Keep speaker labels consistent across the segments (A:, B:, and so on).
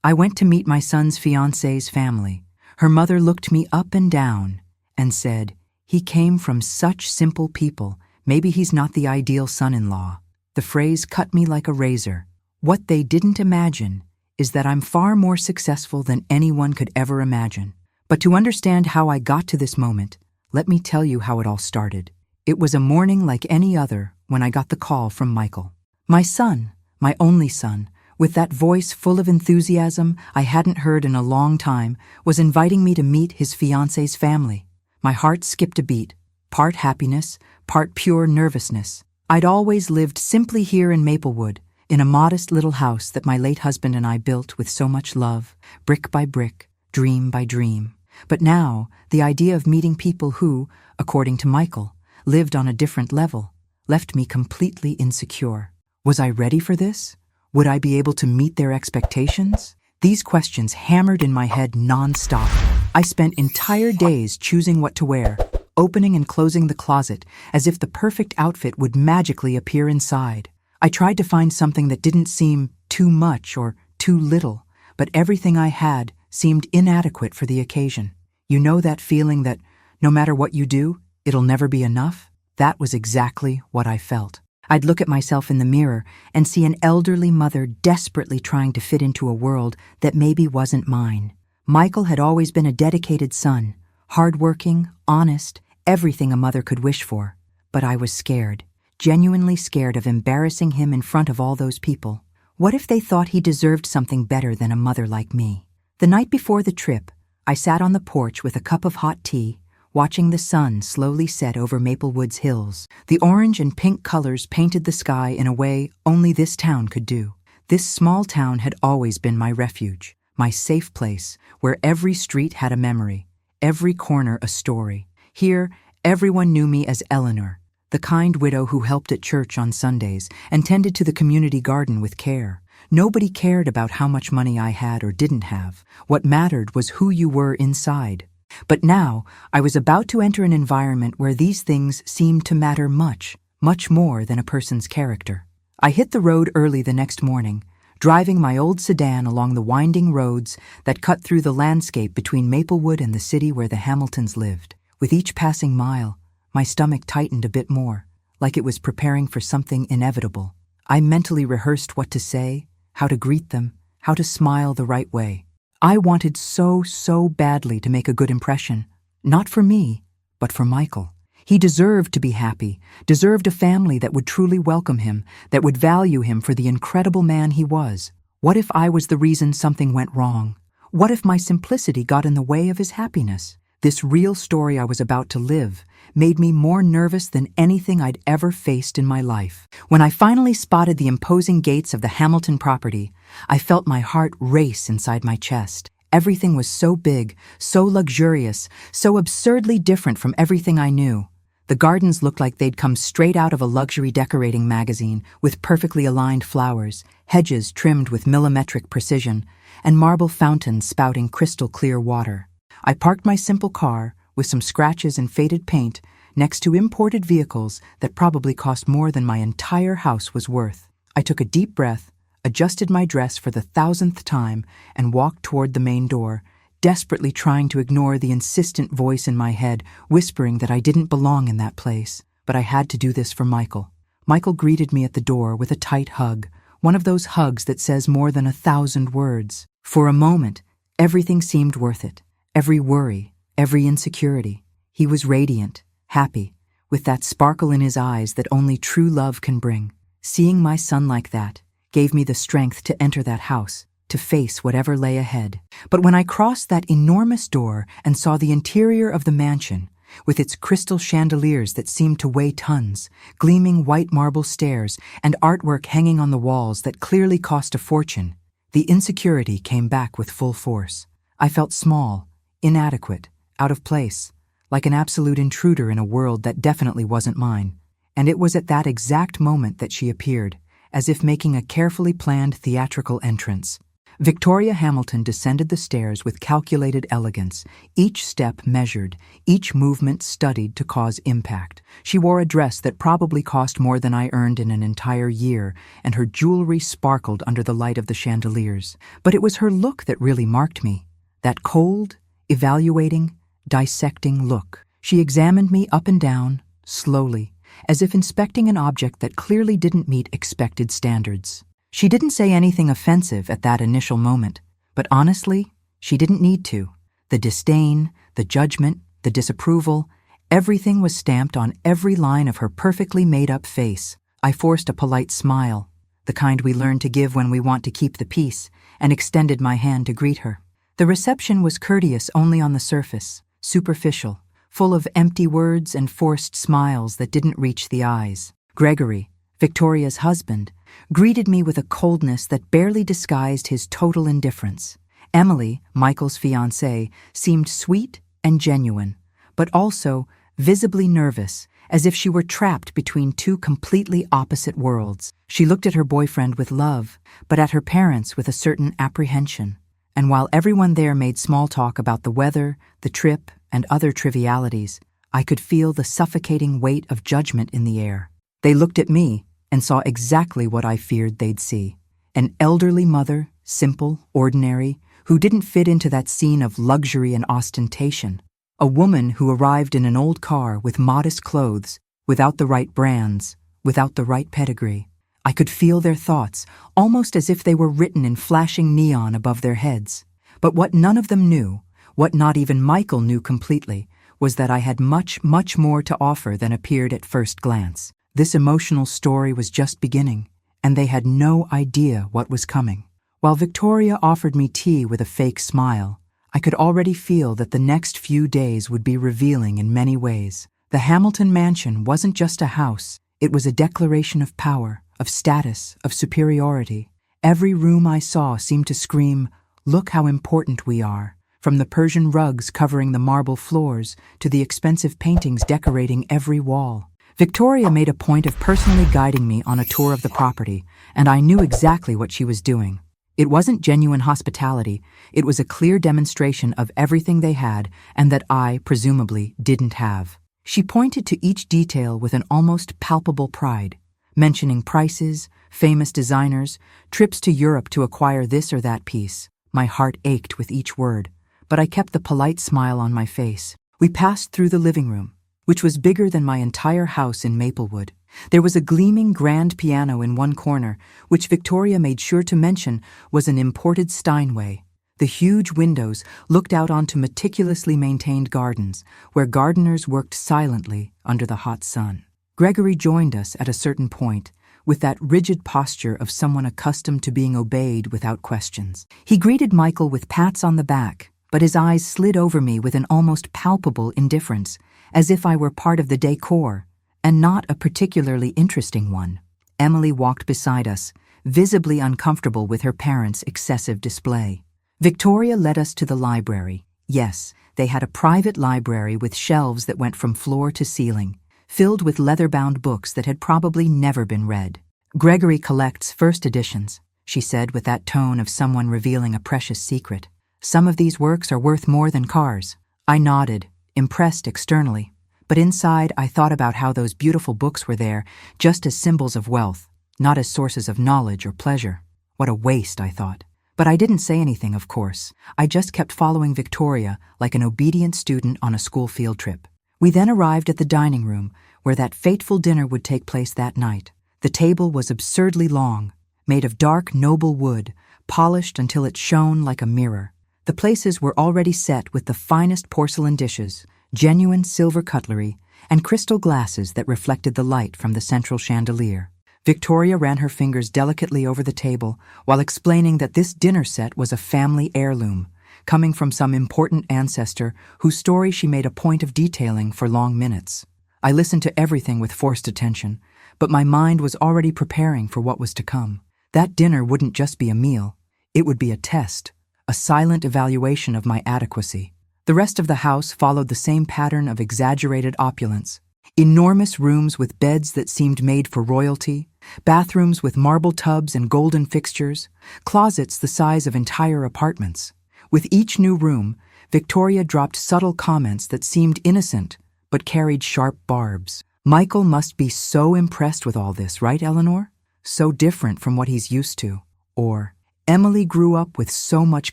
A: I went to meet my son's fiancée's family. Her mother looked me up and down and said, "He came from such simple people. Maybe he's not the ideal son-in-law." The phrase cut me like a razor. What they didn't imagine is that I'm far more successful than anyone could ever imagine. But to understand how I got to this moment, let me tell you how it all started. It was a morning like any other when I got the call from Michael. My son, my only son, with that voice full of enthusiasm I hadn't heard in a long time, was inviting me to meet his fiancée's family. My heart skipped a beat, part happiness, part pure nervousness. I'd always lived simply here in Maplewood, in a modest little house that my late husband and I built with so much love, brick by brick, dream by dream. But now, the idea of meeting people who, according to Michael, lived on a different level, left me completely insecure. Was I ready for this? Would I be able to meet their expectations? These questions hammered in my head non-stop. I spent entire days choosing what to wear, opening and closing the closet as if the perfect outfit would magically appear inside. I tried to find something that didn't seem too much or too little, but everything I had seemed inadequate for the occasion. You know that feeling that no matter what you do, it'll never be enough? That was exactly what I felt. I'd look at myself in the mirror and see an elderly mother desperately trying to fit into a world that maybe wasn't mine. Michael had always been a dedicated son, hardworking, honest, everything a mother could wish for. But I was scared, genuinely scared of embarrassing him in front of all those people. What if they thought he deserved something better than a mother like me? The night before the trip, I sat on the porch with a cup of hot tea, watching the sun slowly set over Maplewood's hills. The orange and pink colors painted the sky in a way only this town could do. This small town had always been my refuge, my safe place, where every street had a memory, every corner a story. Here, everyone knew me as Eleanor, the kind widow who helped at church on Sundays and tended to the community garden with care. Nobody cared about how much money I had or didn't have. What mattered was who you were inside. But now, I was about to enter an environment where these things seemed to matter much, much more than a person's character. I hit the road early the next morning, driving my old sedan along the winding roads that cut through the landscape between Maplewood and the city where the Hamiltons lived. With each passing mile, my stomach tightened a bit more, like it was preparing for something inevitable. I mentally rehearsed what to say, how to greet them, how to smile the right way. I wanted so badly to make a good impression, not for me, but for Michael. He deserved to be happy, deserved a family that would truly welcome him, that would value him for the incredible man he was. What if I was the reason something went wrong? What if my simplicity got in the way of his happiness? This real story I was about to live made me more nervous than anything I'd ever faced in my life. When I finally spotted the imposing gates of the Hamilton property, I felt my heart race inside my chest. Everything was so big, so luxurious, so absurdly different from everything I knew. The gardens looked like they'd come straight out of a luxury decorating magazine, with perfectly aligned flowers, hedges trimmed with millimetric precision, and marble fountains spouting crystal clear water. I parked my simple car, with some scratches and faded paint, next to imported vehicles that probably cost more than my entire house was worth. I took a deep breath, adjusted my dress for the 1,000th time, and walked toward the main door, desperately trying to ignore the insistent voice in my head whispering that I didn't belong in that place. But I had to do this for Michael. Michael greeted me at the door with a tight hug, one of those hugs that says more than 1,000 words. For a moment, everything seemed worth it. Every worry, every insecurity. He was radiant, happy, with that sparkle in his eyes that only true love can bring. Seeing my son like that gave me the strength to enter that house, to face whatever lay ahead. But when I crossed that enormous door and saw the interior of the mansion, with its crystal chandeliers that seemed to weigh tons, gleaming white marble stairs, and artwork hanging on the walls that clearly cost a fortune, the insecurity came back with full force. I felt small, inadequate, out of place, like an absolute intruder in a world that definitely wasn't mine. And it was at that exact moment that she appeared, as if making a carefully planned theatrical entrance. Victoria Hamilton descended the stairs with calculated elegance, each step measured, each movement studied to cause impact. She wore a dress that probably cost more than I earned in an entire year, and her jewelry sparkled under the light of the chandeliers. But it was her look that really marked me. That cold, evaluating, dissecting look. She examined me up and down, slowly, as if inspecting an object that clearly didn't meet expected standards. She didn't say anything offensive at that initial moment, but honestly, she didn't need to. The disdain, the judgment, the disapproval, everything was stamped on every line of her perfectly made-up face. I forced a polite smile, the kind we learn to give when we want to keep the peace, and extended my hand to greet her. The reception was courteous only on the surface, superficial, full of empty words and forced smiles that didn't reach the eyes. Gregory, Victoria's husband, greeted me with a coldness that barely disguised his total indifference. Emily, Michael's fiancée, seemed sweet and genuine, but also visibly nervous, as if she were trapped between two completely opposite worlds. She looked at her boyfriend with love, but at her parents with a certain apprehension. And while everyone there made small talk about the weather, the trip, and other trivialities, I could feel the suffocating weight of judgment in the air. They looked at me and saw exactly what I feared they'd see. An elderly mother, simple, ordinary, who didn't fit into that scene of luxury and ostentation. A woman who arrived in an old car with modest clothes, without the right brands, without the right pedigree. I could feel their thoughts, almost as if they were written in flashing neon above their heads. But what none of them knew, what not even Michael knew completely, was that I had much, much more to offer than appeared at first glance. This emotional story was just beginning, and they had no idea what was coming. While Victoria offered me tea with a fake smile, I could already feel that the next few days would be revealing in many ways. The Hamilton mansion wasn't just a house, it was a declaration of power, of status, of superiority. Every room I saw seemed to scream, "Look how important we are," from the Persian rugs covering the marble floors to the expensive paintings decorating every wall. Victoria made a point of personally guiding me on a tour of the property, and I knew exactly what she was doing. It wasn't genuine hospitality, it was a clear demonstration of everything they had and that I, presumably, didn't have. She pointed to each detail with an almost palpable pride, mentioning prices, famous designers, trips to Europe to acquire this or that piece. My heart ached with each word, but I kept the polite smile on my face. We passed through the living room, which was bigger than my entire house in Maplewood. There was a gleaming grand piano in one corner, which Victoria made sure to mention was an imported Steinway. The huge windows looked out onto meticulously maintained gardens, where gardeners worked silently under the hot sun. Gregory joined us at a certain point, with that rigid posture of someone accustomed to being obeyed without questions. He greeted Michael with pats on the back, but his eyes slid over me with an almost palpable indifference, as if I were part of the decor, and not a particularly interesting one. Emily walked beside us, visibly uncomfortable with her parents' excessive display. Victoria led us to the library. Yes, they had a private library with shelves that went from floor to ceiling, filled with leather-bound books that had probably never been read. "Gregory collects first editions," she said with that tone of someone revealing a precious secret. "Some of these works are worth more than cars." I nodded, impressed externally, but inside I thought about how those beautiful books were there just as symbols of wealth, not as sources of knowledge or pleasure. What a waste, I thought. But I didn't say anything, of course. I just kept following Victoria like an obedient student on a school field trip. We then arrived at the dining room, where that fateful dinner would take place that night. The table was absurdly long, made of dark, noble wood, polished until it shone like a mirror. The places were already set with the finest porcelain dishes, genuine silver cutlery, and crystal glasses that reflected the light from the central chandelier. Victoria ran her fingers delicately over the table while explaining that this dinner set was a family heirloom, coming from some important ancestor whose story she made a point of detailing for long minutes. I listened to everything with forced attention, but my mind was already preparing for what was to come. That dinner wouldn't just be a meal, it would be a test, a silent evaluation of my adequacy. The rest of the house followed the same pattern of exaggerated opulence. Enormous rooms with beds that seemed made for royalty, bathrooms with marble tubs and golden fixtures, closets the size of entire apartments. With each new room, Victoria dropped subtle comments that seemed innocent but carried sharp barbs. Michael must be so impressed with all this, right, Eleanor? So different from what he's used to. Or, Emily grew up with so much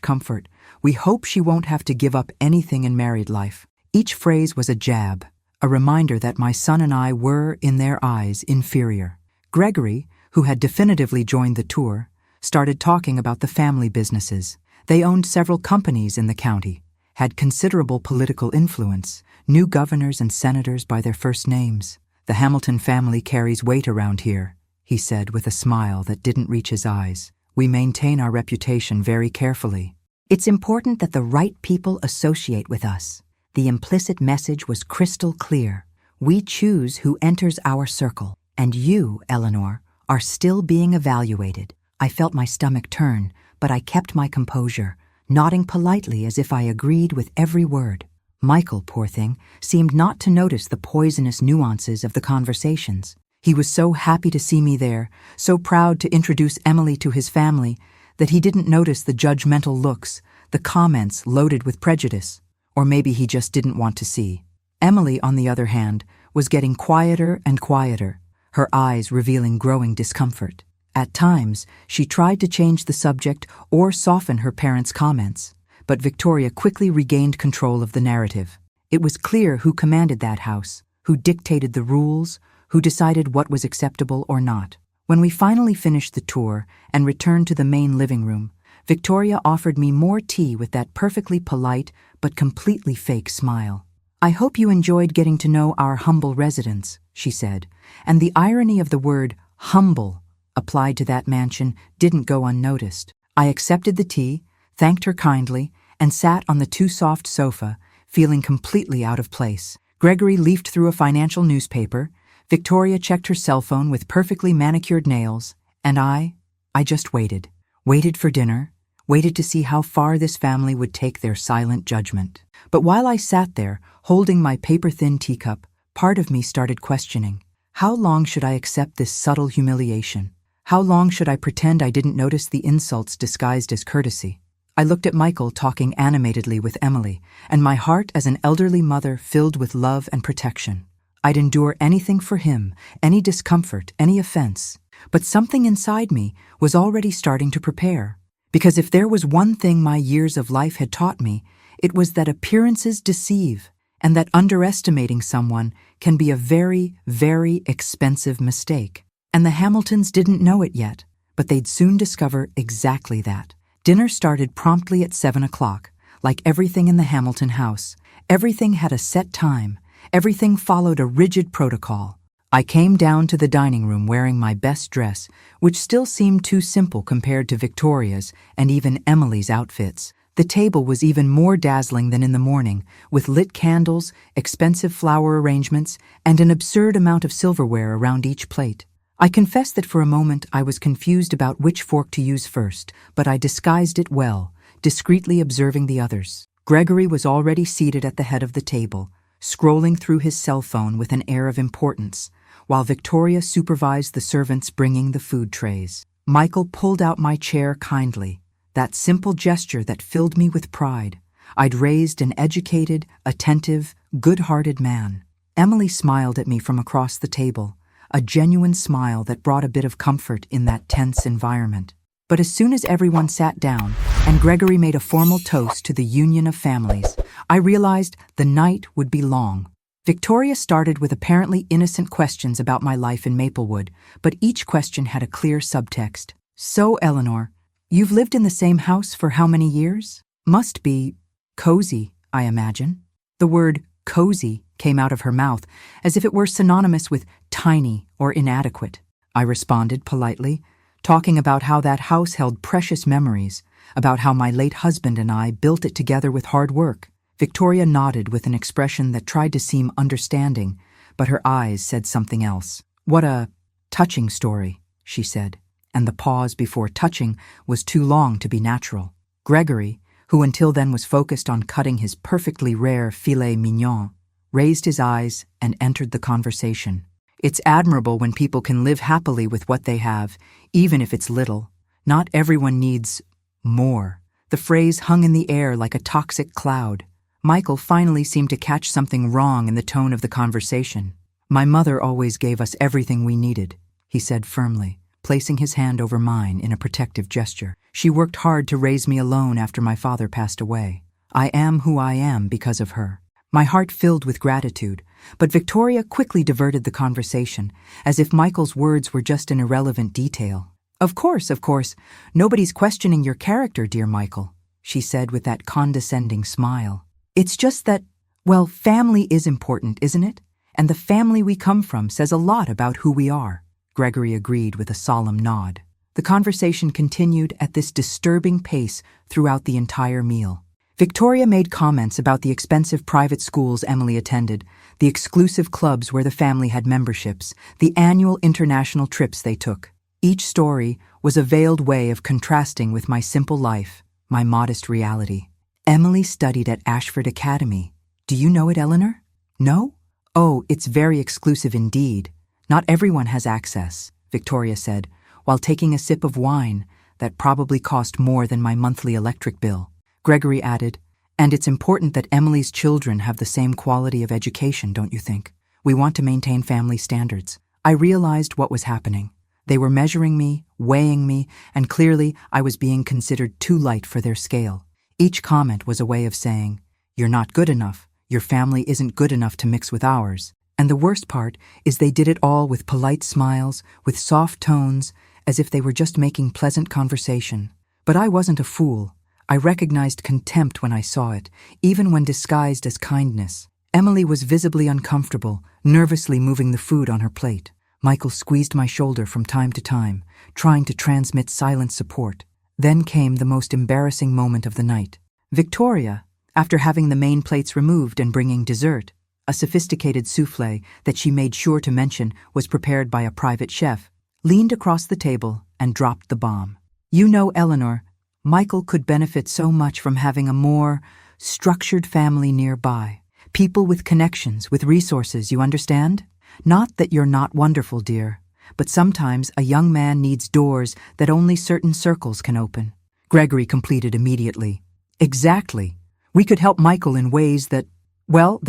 A: comfort. We hope she won't have to give up anything in married life. Each phrase was a jab, a reminder that my son and I were, in their eyes, inferior. Gregory, who had definitively joined the tour, started talking about the family businesses. They owned several companies in the county, had considerable political influence, knew governors and senators by their first names. The Hamilton family carries weight around here, he said with a smile that didn't reach his eyes. We maintain our reputation very carefully. It's important that the right people associate with us. The implicit message was crystal clear. We choose who enters our circle, and you, Eleanor, are still being evaluated. I felt my stomach turn, but I kept my composure, nodding politely as if I agreed with every word. Michael, poor thing, seemed not to notice the poisonous nuances of the conversations. He was so happy to see me there, so proud to introduce Emily to his family, that he didn't notice the judgmental looks, the comments loaded with prejudice. Or maybe he just didn't want to see. Emily, on the other hand, was getting quieter and quieter, her eyes revealing growing discomfort. At times, she tried to change the subject or soften her parents' comments, but Victoria quickly regained control of the narrative. It was clear who commanded that house, who dictated the rules, who decided what was acceptable or not. When we finally finished the tour and returned to the main living room, Victoria offered me more tea with that perfectly polite but completely fake smile. I hope you enjoyed getting to know our humble residents, she said, and the irony of the word humble applied to that mansion didn't go unnoticed. I accepted the tea, thanked her kindly, and sat on the too-soft sofa, feeling completely out of place. Gregory leafed through a financial newspaper, Victoria checked her cell phone with perfectly manicured nails, and I just waited. Waited for dinner, waited to see how far this family would take their silent judgment. But while I sat there, holding my paper-thin teacup, part of me started questioning. How long should I accept this subtle humiliation? How long should I pretend I didn't notice the insults disguised as courtesy? I looked at Michael talking animatedly with Emily, and my heart as an elderly mother filled with love and protection. I'd endure anything for him, any discomfort, any offense. But something inside me was already starting to prepare. Because if there was one thing my years of life had taught me, it was that appearances deceive, and that underestimating someone can be a very, very expensive mistake. And the Hamiltons didn't know it yet, but they'd soon discover exactly that. Dinner started promptly at 7 o'clock. Like everything in the Hamilton house, everything had a set time. Everything followed a rigid protocol. I came down to the dining room wearing my best dress, which still seemed too simple compared to Victoria's and even Emily's outfits. The table was even more dazzling than in the morning, with lit candles, expensive flower arrangements, and an absurd amount of silverware around each plate. I confess that for a moment I was confused about which fork to use first, but I disguised it well, discreetly observing the others. Gregory was already seated at the head of the table, scrolling through his cell phone with an air of importance, while Victoria supervised the servants bringing the food trays. Michael pulled out my chair kindly, that simple gesture that filled me with pride. I'd raised an educated, attentive, good-hearted man. Emily smiled at me from across the table, a genuine smile that brought a bit of comfort in that tense environment. But as soon as everyone sat down and Gregory made a formal toast to the union of families, I realized the night would be long. Victoria started with apparently innocent questions about my life in Maplewood, but each question had a clear subtext. So, Eleanor, you've lived in the same house for how many years? Must be cozy, I imagine. The word cozy came out of her mouth as if it were synonymous with tiny or inadequate. I responded politely, talking about how that house held precious memories, about how my late husband and I built it together with hard work. Victoria nodded with an expression that tried to seem understanding, but her eyes said something else. What a touching story, she said, and the pause before touching was too long to be natural. Gregory, who until then was focused on cutting his perfectly rare filet mignon, raised his eyes, and entered the conversation. It's admirable when people can live happily with what they have, even if it's little. Not everyone needs more. The phrase hung in the air like a toxic cloud. Michael finally seemed to catch something wrong in the tone of the conversation. My mother always gave us everything we needed, he said firmly, placing his hand over mine in a protective gesture. She worked hard to raise me alone after my father passed away. I am who I am because of her. My heart filled with gratitude, but Victoria quickly diverted the conversation, as if Michael's words were just an irrelevant detail. Of course, nobody's questioning your character, dear Michael, she said with that condescending smile. It's just that, well, family is important, isn't it? And the family we come from says a lot about who we are. Gregory agreed with a solemn nod. The conversation continued at this disturbing pace throughout the entire meal. Victoria made comments about the expensive private schools Emily attended, the exclusive clubs where the family had memberships, the annual international trips they took. Each story was a veiled way of contrasting with my simple life, my modest reality. Emily studied at Ashford Academy. Do you know it, Eleanor? No? Oh, it's very exclusive indeed. Not everyone has access, Victoria said, while taking a sip of wine that probably cost more than my monthly electric bill. Gregory added, and it's important that Emily's children have the same quality of education, don't you think? We want to maintain family standards. I realized what was happening. They were measuring me, weighing me, and clearly I was being considered too light for their scale. Each comment was a way of saying, you're not good enough, your family isn't good enough to mix with ours. And the worst part is they did it all with polite smiles, with soft tones, as if they were just making pleasant conversation. But I wasn't a fool. I recognized contempt when I saw it, even when disguised as kindness. Emily was visibly uncomfortable, nervously moving the food on her plate. Michael squeezed my shoulder from time to time, trying to transmit silent support. Then came the most embarrassing moment of the night. Victoria, after having the main plates removed and bringing dessert, a sophisticated soufflé that she made sure to mention was prepared by a private chef, leaned across the table and dropped the bomb. You know, Eleanor, Michael could benefit so much from having a more structured family nearby. People with connections, with resources, you understand? Not that you're not wonderful, dear, but sometimes a young man needs doors that only certain circles can open. Gregory completed immediately. Exactly. We could help Michael in ways that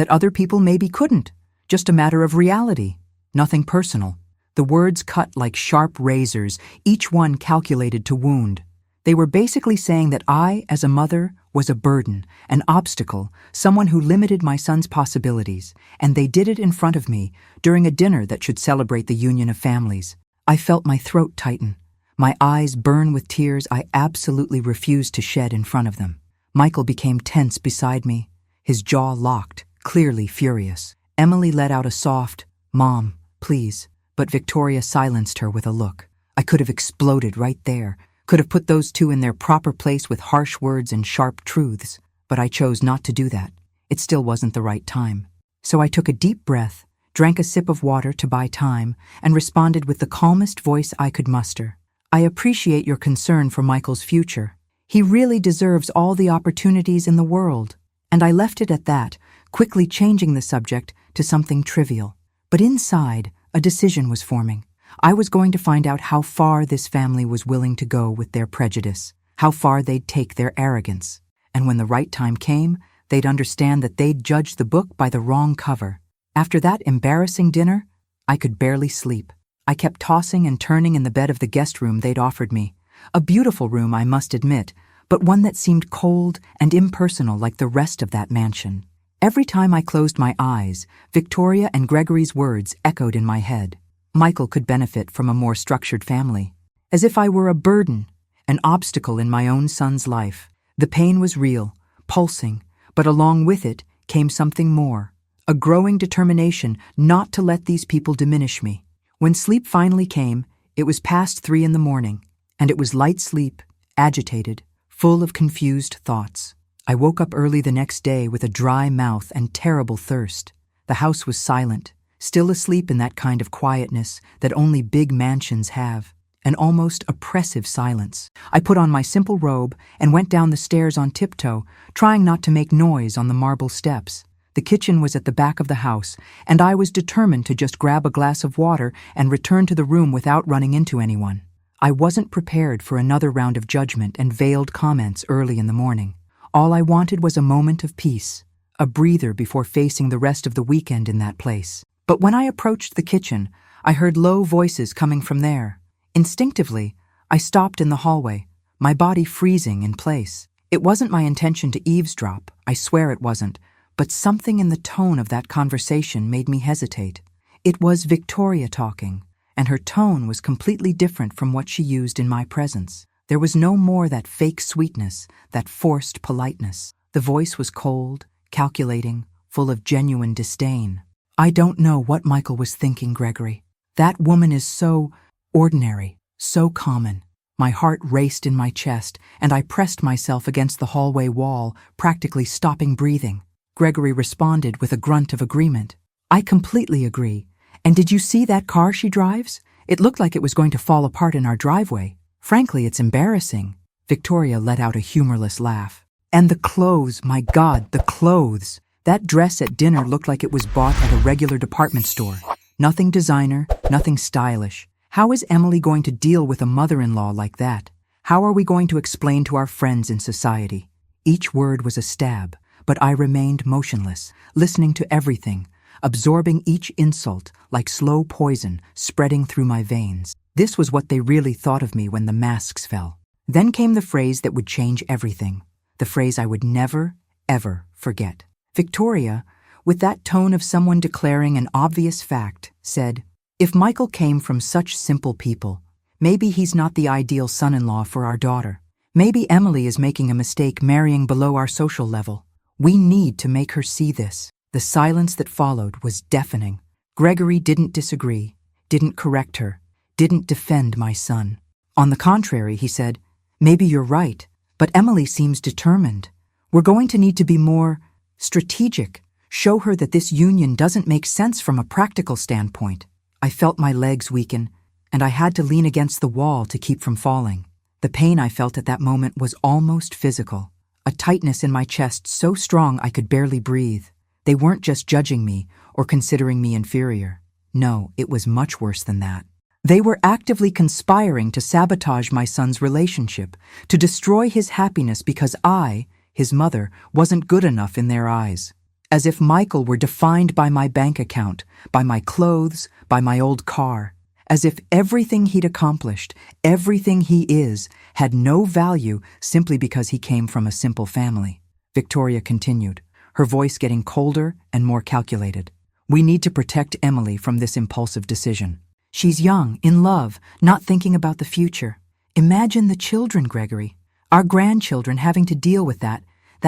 A: other people maybe couldn't. Just a matter of reality. Nothing personal. The words cut like sharp razors, each one calculated to wound. They were basically saying that I, as a mother, was a burden, an obstacle, someone who limited my son's possibilities, and they did it in front of me during a dinner that should celebrate the union of families. I felt my throat tighten, my eyes burn with tears I absolutely refused to shed in front of them. Michael became tense beside me, his jaw locked, clearly furious. Emily let out a soft, "Mom, please," but Victoria silenced her with a look. I could have exploded right there, could have put those two in their proper place with harsh words and sharp truths, but I chose not to do that. It still wasn't the right time. So I took a deep breath, drank a sip of water to buy time, and responded with the calmest voice I could muster. I appreciate your concern for Michael's future. He really deserves all the opportunities in the world. And I left it at that, quickly changing the subject to something trivial. But inside, a decision was forming. I was going to find out how far this family was willing to go with their prejudice, how far they'd take their arrogance. And when the right time came, they'd understand that they'd judged the book by the wrong cover. After that embarrassing dinner, I could barely sleep. I kept tossing and turning in the bed of the guest room they'd offered me. A beautiful room, I must admit, but one that seemed cold and impersonal like the rest of that mansion. Every time I closed my eyes, Victoria and Gregory's words echoed in my head. Michael could benefit from a more structured family. As if I were a burden, an obstacle in my own son's life. The pain was real, pulsing, but along with it came something more. A growing determination not to let these people diminish me. When sleep finally came, it was past 3 a.m, and it was light sleep, agitated, full of confused thoughts. I woke up early the next day with a dry mouth and terrible thirst. The house was silent, still asleep in that kind of quietness that only big mansions have, an almost oppressive silence. I put on my simple robe and went down the stairs on tiptoe, trying not to make noise on the marble steps. The kitchen was at the back of the house, and I was determined to just grab a glass of water and return to the room without running into anyone. I wasn't prepared for another round of judgment and veiled comments early in the morning. All I wanted was a moment of peace, a breather before facing the rest of the weekend in that place. But when I approached the kitchen, I heard low voices coming from there. Instinctively, I stopped in the hallway, my body freezing in place. It wasn't my intention to eavesdrop, I swear it wasn't, but something in the tone of that conversation made me hesitate. It was Victoria talking, and her tone was completely different from what she used in my presence. There was no more that fake sweetness, that forced politeness. The voice was cold, calculating, full of genuine disdain. I don't know what Michael was thinking, Gregory. That woman is so ordinary, so common. My heart raced in my chest, and I pressed myself against the hallway wall, practically stopping breathing. Gregory responded with a grunt of agreement. I completely agree. And did you see that car she drives? It looked like it was going to fall apart in our driveway. Frankly, it's embarrassing. Victoria let out a humorless laugh. And the clothes, my God, the clothes. That dress at dinner looked like it was bought at a regular department store. Nothing designer, nothing stylish. How is Emily going to deal with a mother-in-law like that? How are we going to explain to our friends in society? Each word was a stab, but I remained motionless, listening to everything, absorbing each insult like slow poison spreading through my veins. This was what they really thought of me when the masks fell. Then came the phrase that would change everything, the phrase I would never, ever forget. Victoria, with that tone of someone declaring an obvious fact, said, "If Michael came from such simple people, maybe he's not the ideal son-in-law for our daughter. Maybe Emily is making a mistake marrying below our social level. We need to make her see this." The silence that followed was deafening. Gregory didn't disagree, didn't correct her, didn't defend my son. On the contrary, he said, "Maybe you're right, but Emily seems determined. We're going to need to be more strategic, show her that this union doesn't make sense from a practical standpoint." I felt my legs weaken, and I had to lean against the wall to keep from falling. The pain I felt at that moment was almost physical, a tightness in my chest so strong I could barely breathe. They weren't just judging me or considering me inferior. No, it was much worse than that. They were actively conspiring to sabotage my son's relationship, to destroy his happiness because I, his mother, wasn't good enough in their eyes. As if Michael were defined by my bank account, by my clothes, by my old car. As if everything he'd accomplished, everything he is, had no value simply because he came from a simple family. Victoria continued, her voice getting colder and more calculated. "We need to protect Emily from this impulsive decision. She's young, in love, not thinking about the future. Imagine the children, Gregory. Our grandchildren having to deal with that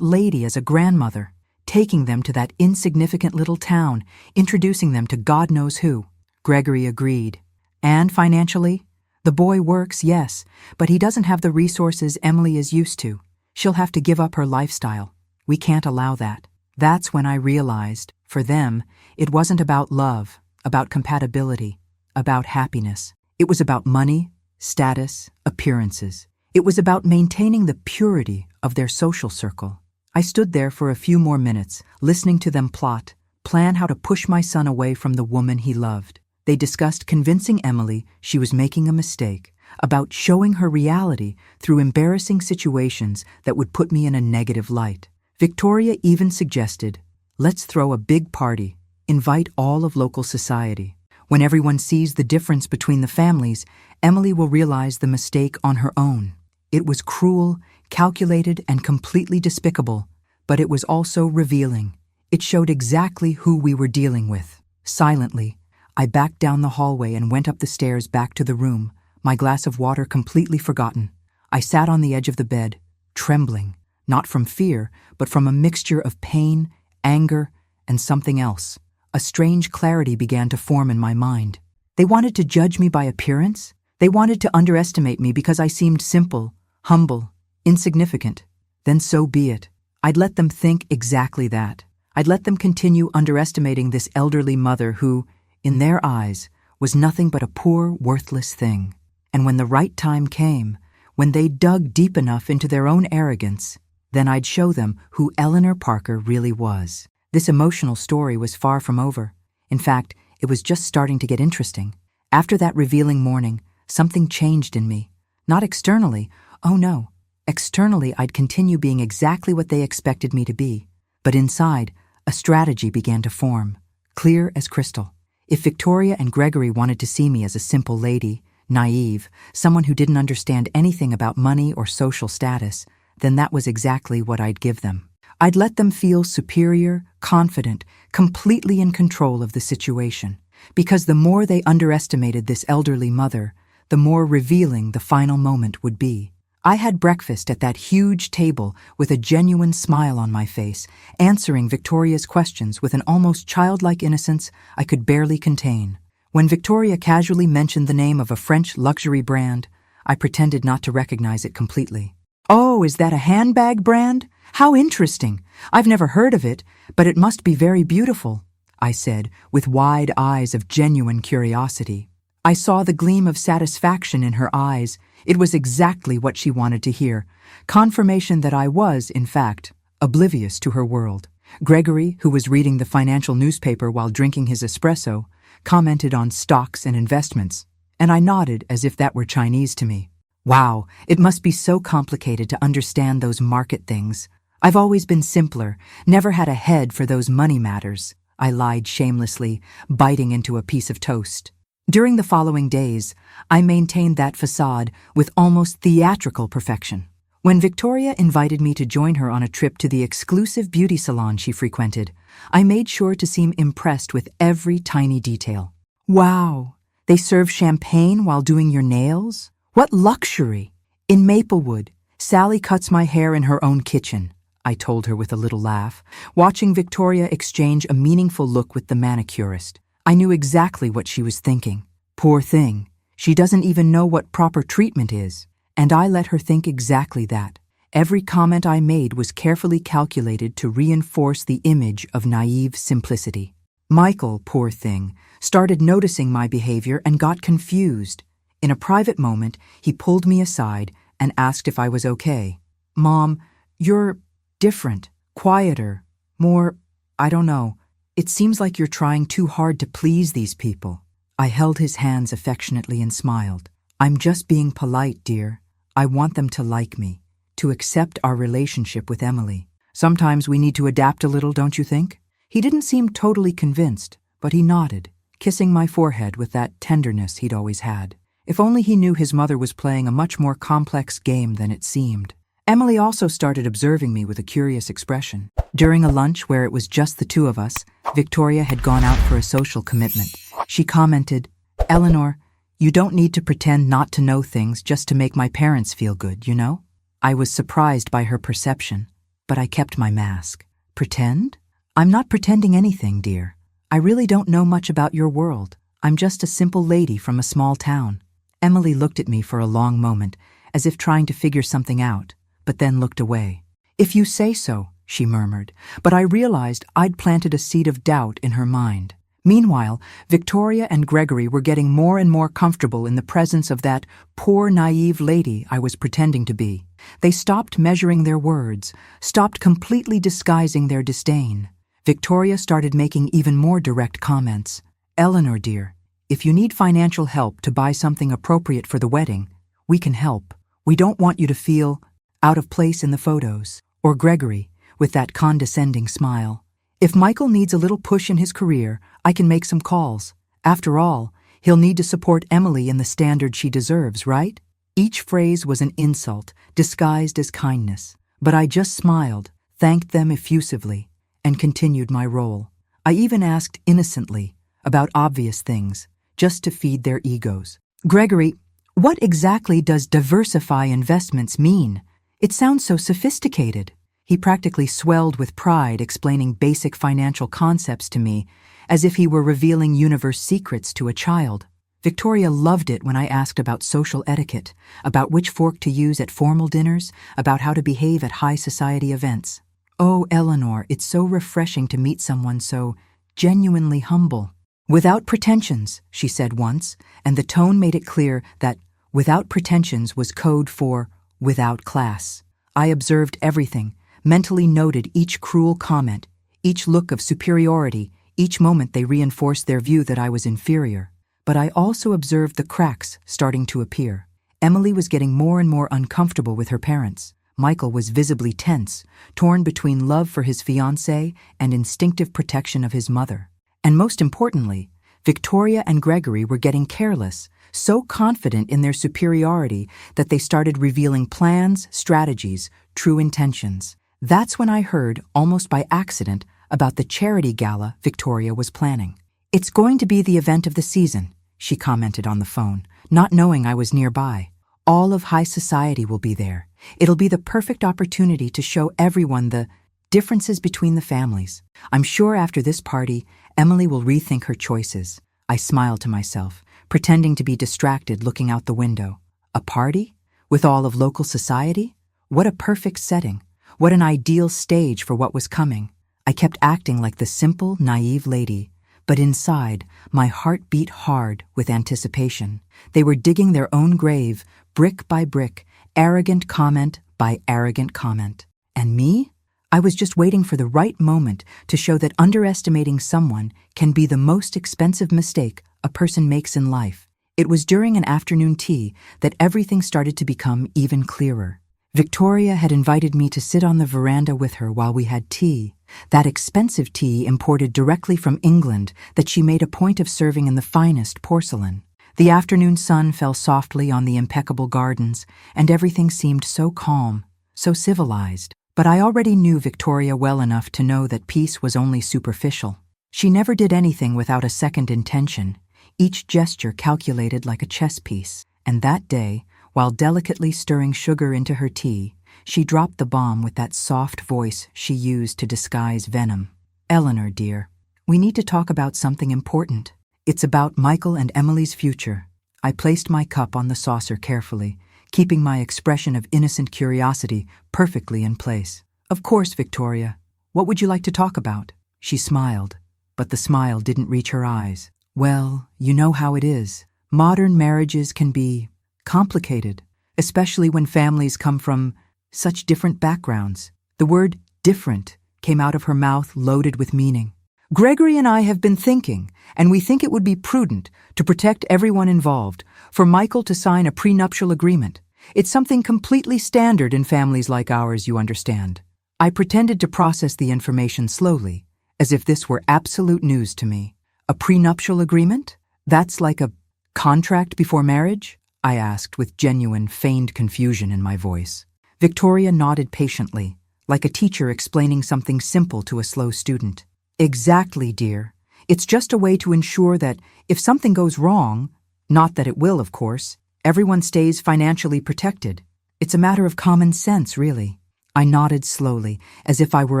A: lady as a grandmother, taking them to that insignificant little town, introducing them to God knows who." Gregory agreed. "And financially? The boy works, yes, but he doesn't have the resources Emily is used to. She'll have to give up her lifestyle. We can't allow that." That's when I realized, for them, it wasn't about love, about compatibility, about happiness. It was about money, status, appearances. It was about maintaining the purity of their social circle. I stood there for a few more minutes, listening to them plan how to push my son away from the woman he loved. They discussed convincing Emily she was making a mistake, about showing her reality through embarrassing situations that would put me in a negative light. Victoria even suggested, "Let's throw a big party, invite all of local society. When everyone sees the difference between the families, Emily will realize the mistake on her own." It was cruel, calculated, and completely despicable, but it was also revealing. It showed exactly who we were dealing with. Silently, I backed down the hallway and went up the stairs back to the room, my glass of water completely forgotten. I sat on the edge of the bed, trembling, not from fear, but from a mixture of pain, anger, and something else. A strange clarity began to form in my mind. They wanted to judge me by appearance? They wanted to underestimate me because I seemed simple, humble, insignificant. Then so be it. I'd let them think exactly that. I'd let them continue underestimating this elderly mother who, in their eyes, was nothing but a poor, worthless thing. And when the right time came, when they dug deep enough into their own arrogance, then I'd show them who Eleanor Parker really was. This emotional story was far from over. In fact, it was just starting to get interesting. After that revealing morning, something changed in me. Not externally, oh no. Externally, I'd continue being exactly what they expected me to be. But inside, a strategy began to form, clear as crystal. If Victoria and Gregory wanted to see me as a simple lady, naive, someone who didn't understand anything about money or social status, then that was exactly what I'd give them. I'd let them feel superior, confident, completely in control of the situation. Because the more they underestimated this elderly mother, the more revealing the final moment would be. I had breakfast at that huge table with a genuine smile on my face, answering Victoria's questions with an almost childlike innocence I could barely contain. When Victoria casually mentioned the name of a French luxury brand, I pretended not to recognize it completely. "Oh, is that a handbag brand? How interesting. I've never heard of it, but it must be very beautiful," I said, with wide eyes of genuine curiosity. I saw the gleam of satisfaction in her eyes. It was exactly what she wanted to hear. Confirmation that I was, in fact, oblivious to her world. Gregory, who was reading the financial newspaper while drinking his espresso, commented on stocks and investments, and I nodded as if that were Chinese to me. Wow, it must be so complicated to understand those market things. I've always been simpler, never had a head for those money matters, I lied shamelessly, biting into a piece of toast. During the following days, I maintained that facade with almost theatrical perfection. When Victoria invited me to join her on a trip to the exclusive beauty salon she frequented, I made sure to seem impressed with every tiny detail. "Wow, they serve champagne while doing your nails? What luxury! In Maplewood, Sally cuts my hair in her own kitchen," I told her with a little laugh, watching Victoria exchange a meaningful look with the manicurist. I knew exactly what she was thinking. Poor thing, she doesn't even know what proper treatment is. And I let her think exactly that. Every comment I made was carefully calculated to reinforce the image of naive simplicity. Michael, poor thing, started noticing my behavior and got confused. In a private moment, he pulled me aside and asked if I was okay. "Mom, you're different, quieter, more, I don't know. It seems like you're trying too hard to please these people." I held his hands affectionately and smiled. "I'm just being polite, dear. I want them to like me, to accept our relationship with Emily. Sometimes we need to adapt a little, don't you think?" He didn't seem totally convinced, but he nodded, kissing my forehead with that tenderness he'd always had. If only he knew his mother was playing a much more complex game than it seemed. Emily also started observing me with a curious expression. During a lunch where it was just the two of us, Victoria had gone out for a social commitment. She commented, "Eleanor, you don't need to pretend not to know things just to make my parents feel good, you know?" I was surprised by her perception, but I kept my mask. "Pretend? I'm not pretending anything, dear. I really don't know much about your world. I'm just a simple lady from a small town." Emily looked at me for a long moment, as if trying to figure something out, but then looked away. "If you say so," she murmured, but I realized I'd planted a seed of doubt in her mind. Meanwhile, Victoria and Gregory were getting more and more comfortable in the presence of that poor, naive lady I was pretending to be. They stopped measuring their words, stopped completely disguising their disdain. Victoria started making even more direct comments. "Eleanor, dear, if you need financial help to buy something appropriate for the wedding, we can help. We don't want you to feel out of place in the photos." Or Gregory, with that condescending smile. "If Michael needs a little push in his career, I can make some calls. After all, he'll need to support Emily in the standard she deserves, right?" Each phrase was an insult, disguised as kindness, but I just smiled, thanked them effusively, and continued my role. I even asked innocently about obvious things, just to feed their egos. "Gregory, what exactly does diversify investments mean? It sounds so sophisticated." He practically swelled with pride, explaining basic financial concepts to me, as if he were revealing universe secrets to a child. Victoria loved it when I asked about social etiquette, about which fork to use at formal dinners, about how to behave at high society events. "Oh, Eleanor, it's so refreshing to meet someone so genuinely humble." "Without pretensions," she said once, and the tone made it clear that without pretensions was code for without class. I observed everything, mentally noted each cruel comment, Each look of superiority, each moment they reinforced their view that I was inferior. But I also observed the cracks starting to appear. Emily was getting more and more uncomfortable with her parents. Michael was visibly tense, torn between love for his fiancée and instinctive protection of his mother. And most importantly, Victoria and Gregory were getting careless, so confident in their superiority that they started revealing plans, strategies, true intentions. That's when I heard, almost by accident, about the charity gala Victoria was planning. "It's going to be the event of the season," she commented on the phone, not knowing I was nearby. "All of high society will be there. It'll be the perfect opportunity to show everyone the differences between the families. I'm sure after this party, Emily will rethink her choices." I smiled to myself, pretending to be distracted looking out the window. A party? With all of local society? What a perfect setting. What an ideal stage for what was coming. I kept acting like the simple, naive lady, but inside, my heart beat hard with anticipation. They were digging their own grave, brick by brick, arrogant comment by arrogant comment. And me? I was just waiting for the right moment to show that underestimating someone can be the most expensive mistake a person makes in life. It was during an afternoon tea that everything started to become even clearer. Victoria had invited me to sit on the veranda with her while we had tea, that expensive tea imported directly from England that she made a point of serving in the finest porcelain. The afternoon sun fell softly on the impeccable gardens, and everything seemed so calm, so civilized. But I already knew Victoria well enough to know that peace was only superficial. She never did anything without a second intention, each gesture calculated like a chess piece. And that day, while delicately stirring sugar into her tea, she dropped the bomb with that soft voice she used to disguise venom. "Eleanor, dear, we need to talk about something important. It's about Michael and Emily's future." I placed my cup on the saucer carefully, keeping my expression of innocent curiosity perfectly in place. "Of course, Victoria. What would you like to talk about?" She smiled, but the smile didn't reach her eyes. "Well, you know how it is. Modern marriages can be complicated, especially when families come from such different backgrounds." The word different came out of her mouth loaded with meaning. "Gregory and I have been thinking, and we think it would be prudent to protect everyone involved, for Michael to sign a prenuptial agreement. It's something completely standard in families like ours, you understand." I pretended to process the information slowly, as if this were absolute news to me. "A prenuptial agreement? That's like a contract before marriage?" I asked with genuine, feigned confusion in my voice. Victoria nodded patiently, like a teacher explaining something simple to a slow student. "Exactly, dear. It's just a way to ensure that if something goes wrong, not that it will, of course, everyone stays financially protected. It's a matter of common sense, really." I nodded slowly, as if I were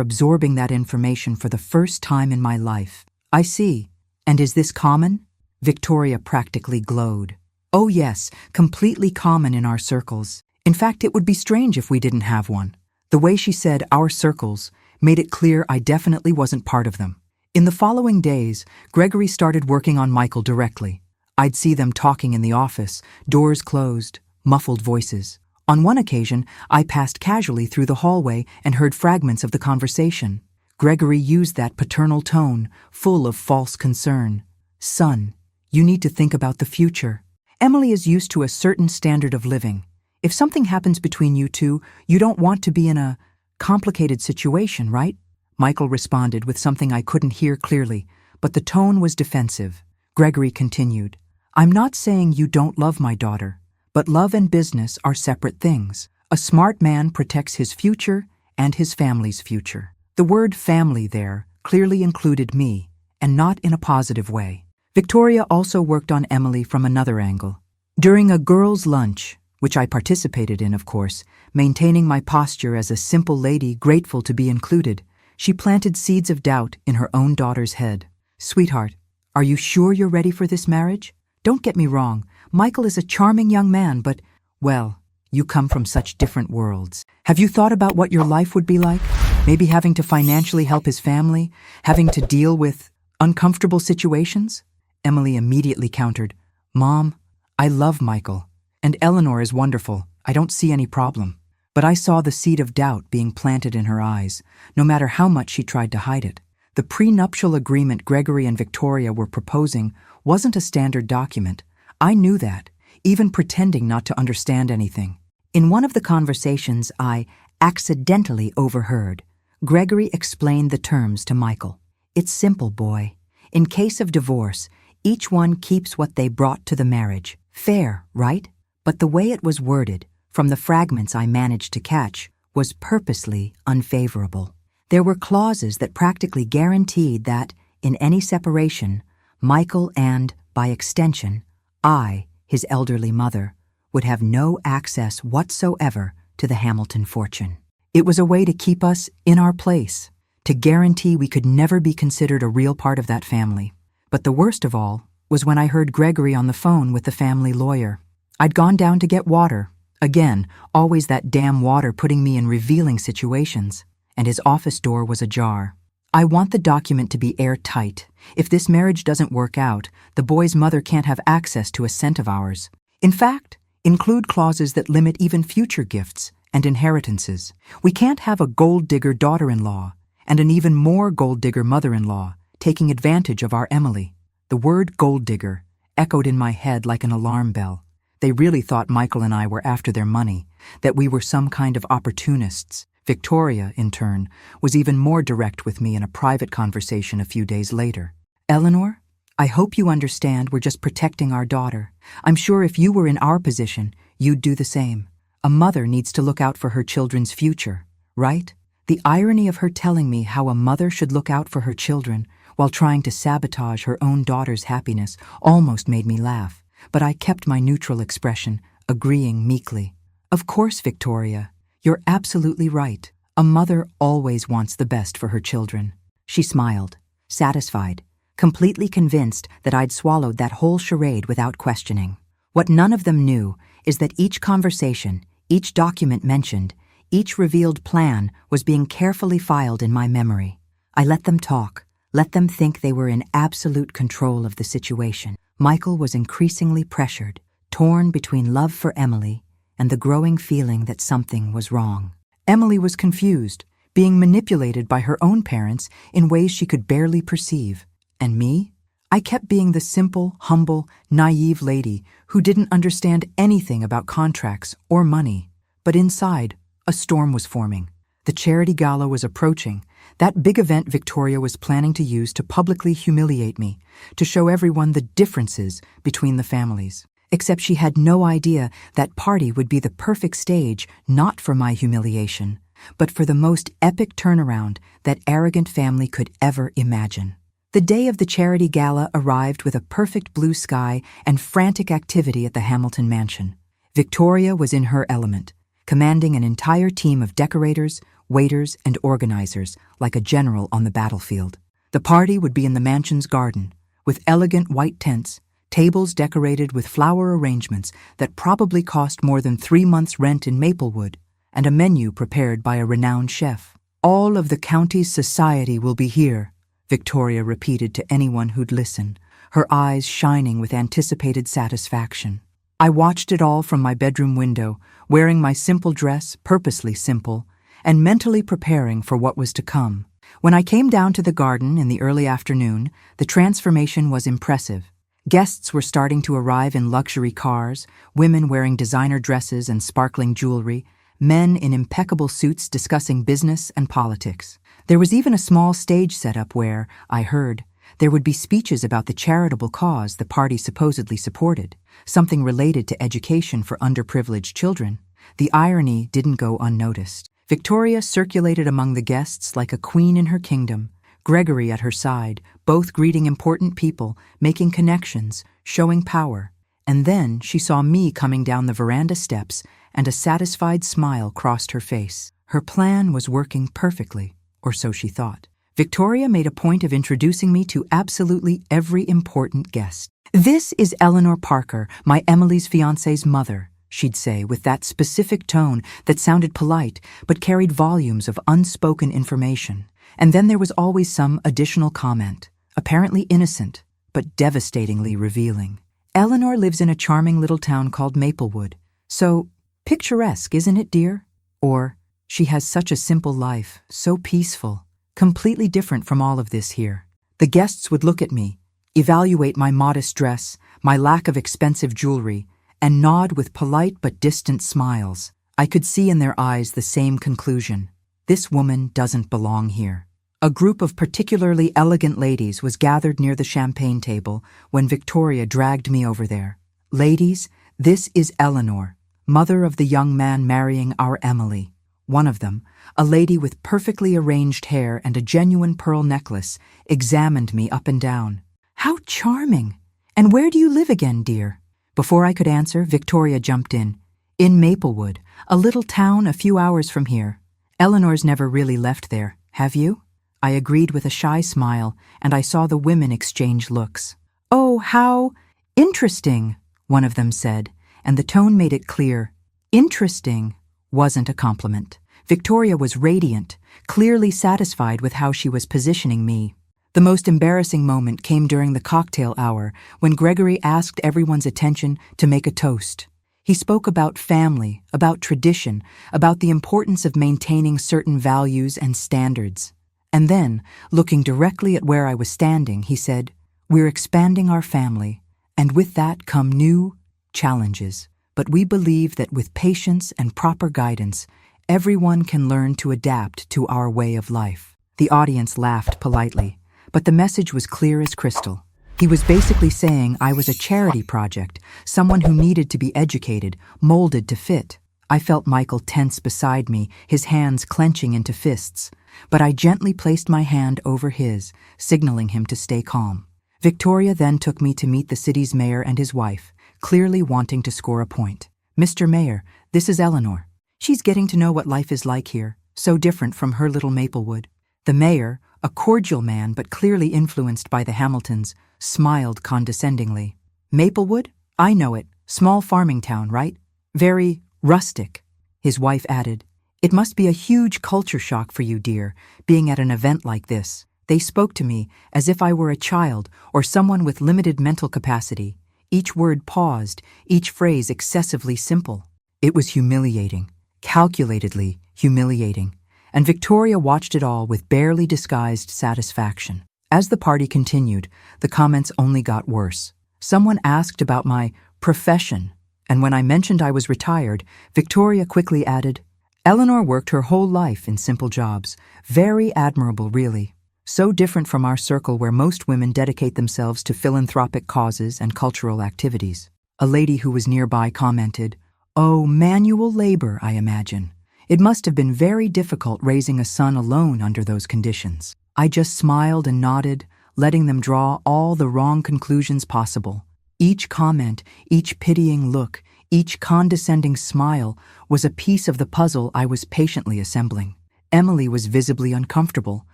A: absorbing that information for the first time in my life. "I see. And is this common?" Victoria practically glowed. "Oh yes, completely common in our circles. In fact, it would be strange if we didn't have one." The way she said "our circles" made it clear I definitely wasn't part of them. In the following days, Gregory started working on Michael directly. I'd see them talking in the office, doors closed, muffled voices. On one occasion, I passed casually through the hallway and heard fragments of the conversation. Gregory used that paternal tone, full of false concern. "Son, you need to think about the future. Emily is used to a certain standard of living. If something happens between you two, you don't want to be in a complicated situation, right?" Michael responded with something I couldn't hear clearly, but the tone was defensive. Gregory continued, "I'm not saying you don't love my daughter, but love and business are separate things. A smart man protects his future and his family's future." The word family there clearly included me, and not in a positive way. Victoria also worked on Emily from another angle. During a girls' lunch, which I participated in, of course, maintaining my posture as a simple lady grateful to be included, she planted seeds of doubt in her own daughter's head. "Sweetheart, are you sure you're ready for this marriage? Don't get me wrong, Michael is a charming young man, but, well, you come from such different worlds. Have you thought about what your life would be like? Maybe having to financially help his family, having to deal with uncomfortable situations?" Emily immediately countered, "Mom, I love Michael, and Eleanor is wonderful. I don't see any problem." But I saw the seed of doubt being planted in her eyes, no matter how much she tried to hide it. The prenuptial agreement Gregory and Victoria were proposing wasn't a standard document. I knew that, even pretending not to understand anything. In one of the conversations I accidentally overheard, Gregory explained the terms to Michael. "It's simple, boy. In case of divorce, each one keeps what they brought to the marriage. Fair, right?" But the way it was worded, from the fragments I managed to catch, was purposely unfavorable. There were clauses that practically guaranteed that, in any separation, Michael and, by extension, I, his elderly mother, would have no access whatsoever to the Hamilton fortune. It was a way to keep us in our place, to guarantee we could never be considered a real part of that family. But the worst of all was when I heard Gregory on the phone with the family lawyer. I'd gone down to get water. Again, always that damn water putting me in revealing situations. And his office door was ajar. "I want the document to be airtight. If this marriage doesn't work out, the boy's mother can't have access to a cent of ours. In fact, include clauses that limit even future gifts and inheritances. We can't have a gold-digger daughter-in-law and an even more gold-digger mother-in-law taking advantage of our Emily." The word gold-digger echoed in my head like an alarm bell. They really thought Michael and I were after their money, that we were some kind of opportunists. Victoria, in turn, was even more direct with me in a private conversation a few days later. "Eleanor, I hope you understand we're just protecting our daughter. I'm sure if you were in our position, you'd do the same. A mother needs to look out for her children's future, right?" The irony of her telling me how a mother should look out for her children while trying to sabotage her own daughter's happiness almost made me laugh, but I kept my neutral expression, agreeing meekly. "Of course, Victoria. You're absolutely right. A mother always wants the best for her children." She smiled, satisfied, completely convinced that I'd swallowed that whole charade without questioning. What none of them knew is that each conversation, each document mentioned, each revealed plan was being carefully filed in my memory. I let them talk, let them think they were in absolute control of the situation. Michael was increasingly pressured, torn between love for Emily and the growing feeling that something was wrong. Emily was confused, being manipulated by her own parents in ways she could barely perceive. And me? I kept being the simple, humble, naive lady who didn't understand anything about contracts or money. But inside, a storm was forming. The charity gala was approaching, that big event Victoria was planning to use to publicly humiliate me, to show everyone the differences between the families. Except she had no idea that party would be the perfect stage not for my humiliation, but for the most epic turnaround that arrogant family could ever imagine. The day of the charity gala arrived with a perfect blue sky and frantic activity at the Hamilton mansion. Victoria was in her element, commanding an entire team of decorators, waiters, and organizers like a general on the battlefield. The party would be in the mansion's garden, with elegant white tents, tables decorated with flower arrangements that probably cost more than 3 months' rent in Maplewood, and a menu prepared by a renowned chef. "All of the county's society will be here," Victoria repeated to anyone who'd listen, her eyes shining with anticipated satisfaction. I watched it all from my bedroom window, wearing my simple dress, purposely simple, and mentally preparing for what was to come. When I came down to the garden in the early afternoon, the transformation was impressive. Guests were starting to arrive in luxury cars, women wearing designer dresses and sparkling jewelry, men in impeccable suits discussing business and politics. There was even a small stage set up where, I heard, there would be speeches about the charitable cause the party supposedly supported, something related to education for underprivileged children. The irony didn't go unnoticed. Victoria circulated among the guests like a queen in her kingdom, Gregory at her side, both greeting important people, making connections, showing power. And then she saw me coming down the veranda steps, and a satisfied smile crossed her face. Her plan was working perfectly, or so she thought. Victoria made a point of introducing me to absolutely every important guest. "This is Eleanor Parker, my Emily's fiancé's mother," she'd say with that specific tone that sounded polite but carried volumes of unspoken information. And then there was always some additional comment, apparently innocent, but devastatingly revealing. "Eleanor lives in a charming little town called Maplewood. So picturesque, isn't it, dear?" Or, "She has such a simple life, so peaceful. completely different from all of this here. The guests would look at me, evaluate my modest dress, my lack of expensive jewelry, and nod with polite but distant smiles. I could see in their eyes the same conclusion. This woman doesn't belong here. A group of particularly elegant ladies was gathered near the champagne table when Victoria dragged me over there. Ladies, this is Eleanor, mother of the young man marrying our Emily. One of them, a lady with perfectly arranged hair and a genuine pearl necklace, examined me up and down. How charming! And where do you live again, dear? Before I could answer, Victoria jumped in. In Maplewood, a little town a few hours from here. Eleanor's never really left there, have you? I agreed with a shy smile, and I saw the women exchange looks. Oh, how interesting, one of them said, and the tone made it clear. Interesting wasn't a compliment. Victoria was radiant, clearly satisfied with how she was positioning me. The most embarrassing moment came during the cocktail hour when Gregory asked everyone's attention to make a toast. He spoke about family, about tradition, about the importance of maintaining certain values and standards. And then, looking directly at where I was standing, he said, "We're expanding our family, and with that come new challenges. But we believe that with patience and proper guidance, everyone can learn to adapt to our way of life." The audience laughed politely, but the message was clear as crystal. He was basically saying I was a charity project, someone who needed to be educated, molded to fit. I felt Michael tense beside me, his hands clenching into fists, but I gently placed my hand over his, signaling him to stay calm. Victoria then took me to meet the city's mayor and his wife, clearly wanting to score a point. "Mr. Mayor, this is Eleanor. She's getting to know what life is like here, so different from her little Maplewood." The mayor, a cordial man but clearly influenced by the Hamiltons, smiled condescendingly. "Maplewood? I know it. Small farming town, right? Very rustic." His wife added, "It must be a huge culture shock for you, dear, being at an event like this." They spoke to me as if I were a child or someone with limited mental capacity. Each word paused, each phrase excessively simple. It was humiliating, calculatedly humiliating, and Victoria watched it all with barely disguised satisfaction. As the party continued, the comments only got worse. Someone asked about my profession, and when I mentioned I was retired, Victoria quickly added, "Eleanor worked her whole life in simple jobs. Very admirable, really. So different from our circle where most women dedicate themselves to philanthropic causes and cultural activities." A lady who was nearby commented, "Oh, manual labor, I imagine. It must have been very difficult raising a son alone under those conditions." I just smiled and nodded, letting them draw all the wrong conclusions possible. Each comment, each pitying look, each condescending smile was a piece of the puzzle I was patiently assembling. Emily was visibly uncomfortable,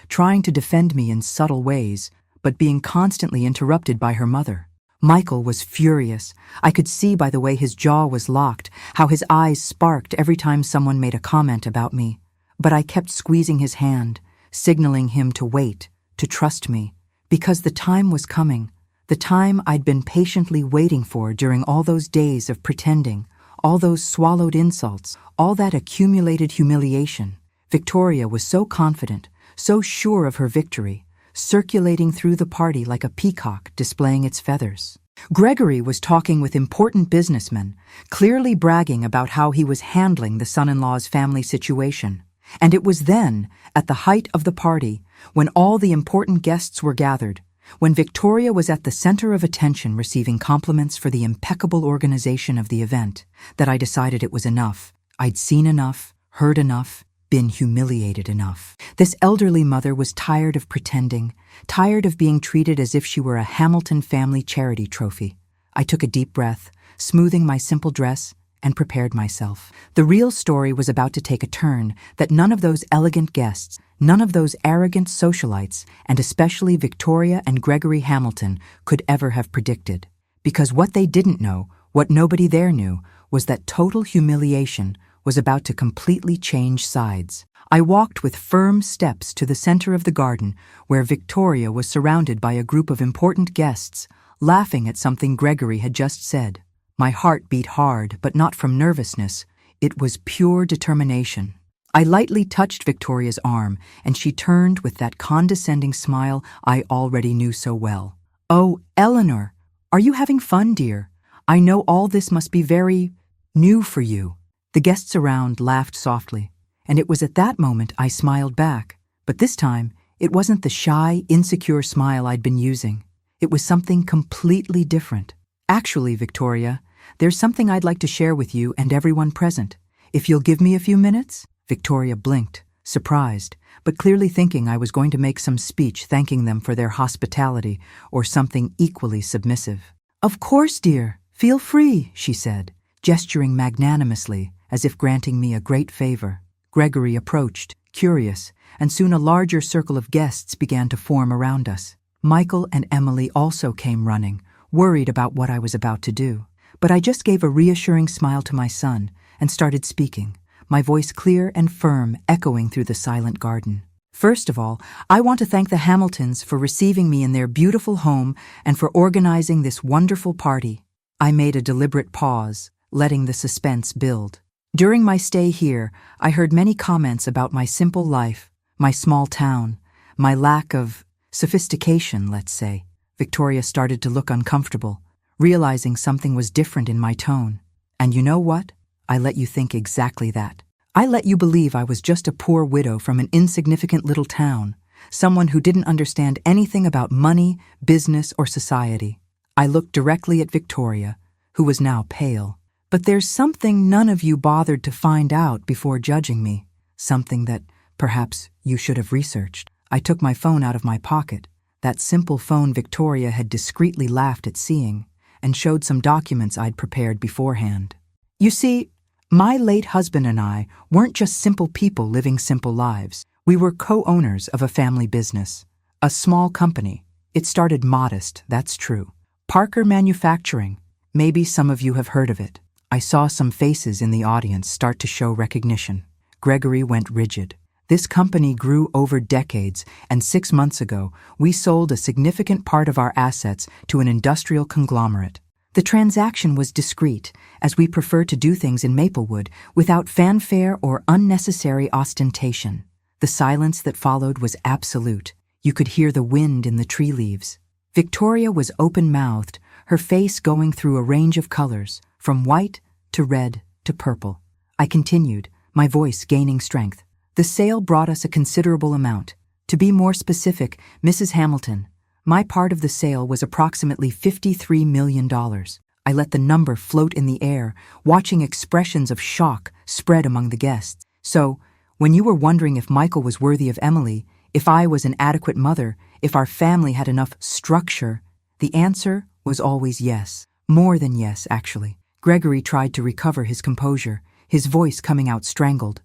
A: trying to defend me in subtle ways, but being constantly interrupted by her mother. Michael was furious. I could see by the way his jaw was locked, how his eyes sparked every time someone made a comment about me. But I kept squeezing his hand, signaling him to wait, to trust me, because the time was coming, the time I'd been patiently waiting for during all those days of pretending, all those swallowed insults, all that accumulated humiliation. Victoria was so confident, so sure of her victory, circulating through the party like a peacock displaying its feathers. Gregory was talking with important businessmen, clearly bragging about how he was handling the son-in-law's family situation. And it was then, at the height of the party, when all the important guests were gathered, when Victoria was at the center of attention receiving compliments for the impeccable organization of the event, that I decided it was enough. I'd seen enough, heard enough, been humiliated enough. This elderly mother was tired of pretending, tired of being treated as if she were a Hamilton family charity trophy. I took a deep breath, smoothing my simple dress, and prepared myself. The real story was about to take a turn that none of those elegant guests, none of those arrogant socialites, and especially Victoria and Gregory Hamilton could ever have predicted. Because what they didn't know, what nobody there knew, was that total humiliation was about to completely change sides. I walked with firm steps to the center of the garden, where Victoria was surrounded by a group of important guests, laughing at something Gregory had just said. My heart beat hard, but not from nervousness. It was pure determination. I lightly touched Victoria's arm, and she turned with that condescending smile I already knew so well. "Oh, Eleanor, are you having fun, dear? I know all this must be very new for you." The guests around laughed softly, and it was at that moment I smiled back. But this time, it wasn't the shy, insecure smile I'd been using. It was something completely different. "Actually, Victoria, there's something I'd like to share with you and everyone present. If you'll give me a few minutes?" Victoria blinked, surprised, but clearly thinking I was going to make some speech thanking them for their hospitality or something equally submissive. "Of course, dear. Feel free," she said, gesturing magnanimously as if granting me a great favor. Gregory approached, curious, and soon a larger circle of guests began to form around us. Michael and Emily also came running, worried about what I was about to do. But I just gave a reassuring smile to my son and started speaking, my voice clear and firm, echoing through the silent garden. "First of all, I want to thank the Hamiltons for receiving me in their beautiful home and for organizing this wonderful party." I made a deliberate pause, letting the suspense build. During my stay here, I heard many comments about my simple life, my small town, my lack of sophistication, let's say. Victoria started to look uncomfortable, realizing something was different in my tone. "And you know what? I let you think exactly that. I let you believe I was just a poor widow from an insignificant little town, someone who didn't understand anything about money, business, or society." I looked directly at Victoria, who was now pale. "But there's something none of you bothered to find out before judging me, something that perhaps you should have researched." I took my phone out of my pocket, that simple phone Victoria had discreetly laughed at seeing, and showed some documents I'd prepared beforehand. "You see, my late husband and I weren't just simple people living simple lives. We were co-owners of a family business, a small company. It started modest, that's true. Parker Manufacturing. Maybe some of you have heard of it." I saw some faces in the audience start to show recognition. Gregory went rigid. "This company grew over decades, and 6 months ago, we sold a significant part of our assets to an industrial conglomerate. The transaction was discreet, as we prefer to do things in Maplewood without fanfare or unnecessary ostentation." The silence that followed was absolute. You could hear the wind in the tree leaves. Victoria was open-mouthed, her face going through a range of colors, from white to red to purple. I continued, my voice gaining strength. "The sale brought us a considerable amount. To be more specific, Mrs. Hamilton, my part of the sale was approximately $53 million. I let the number float in the air, watching expressions of shock spread among the guests. "So, when you were wondering if Michael was worthy of Emily, if I was an adequate mother, if our family had enough structure, the answer was always yes. More than yes, actually." Gregory tried to recover his composure, his voice coming out strangled.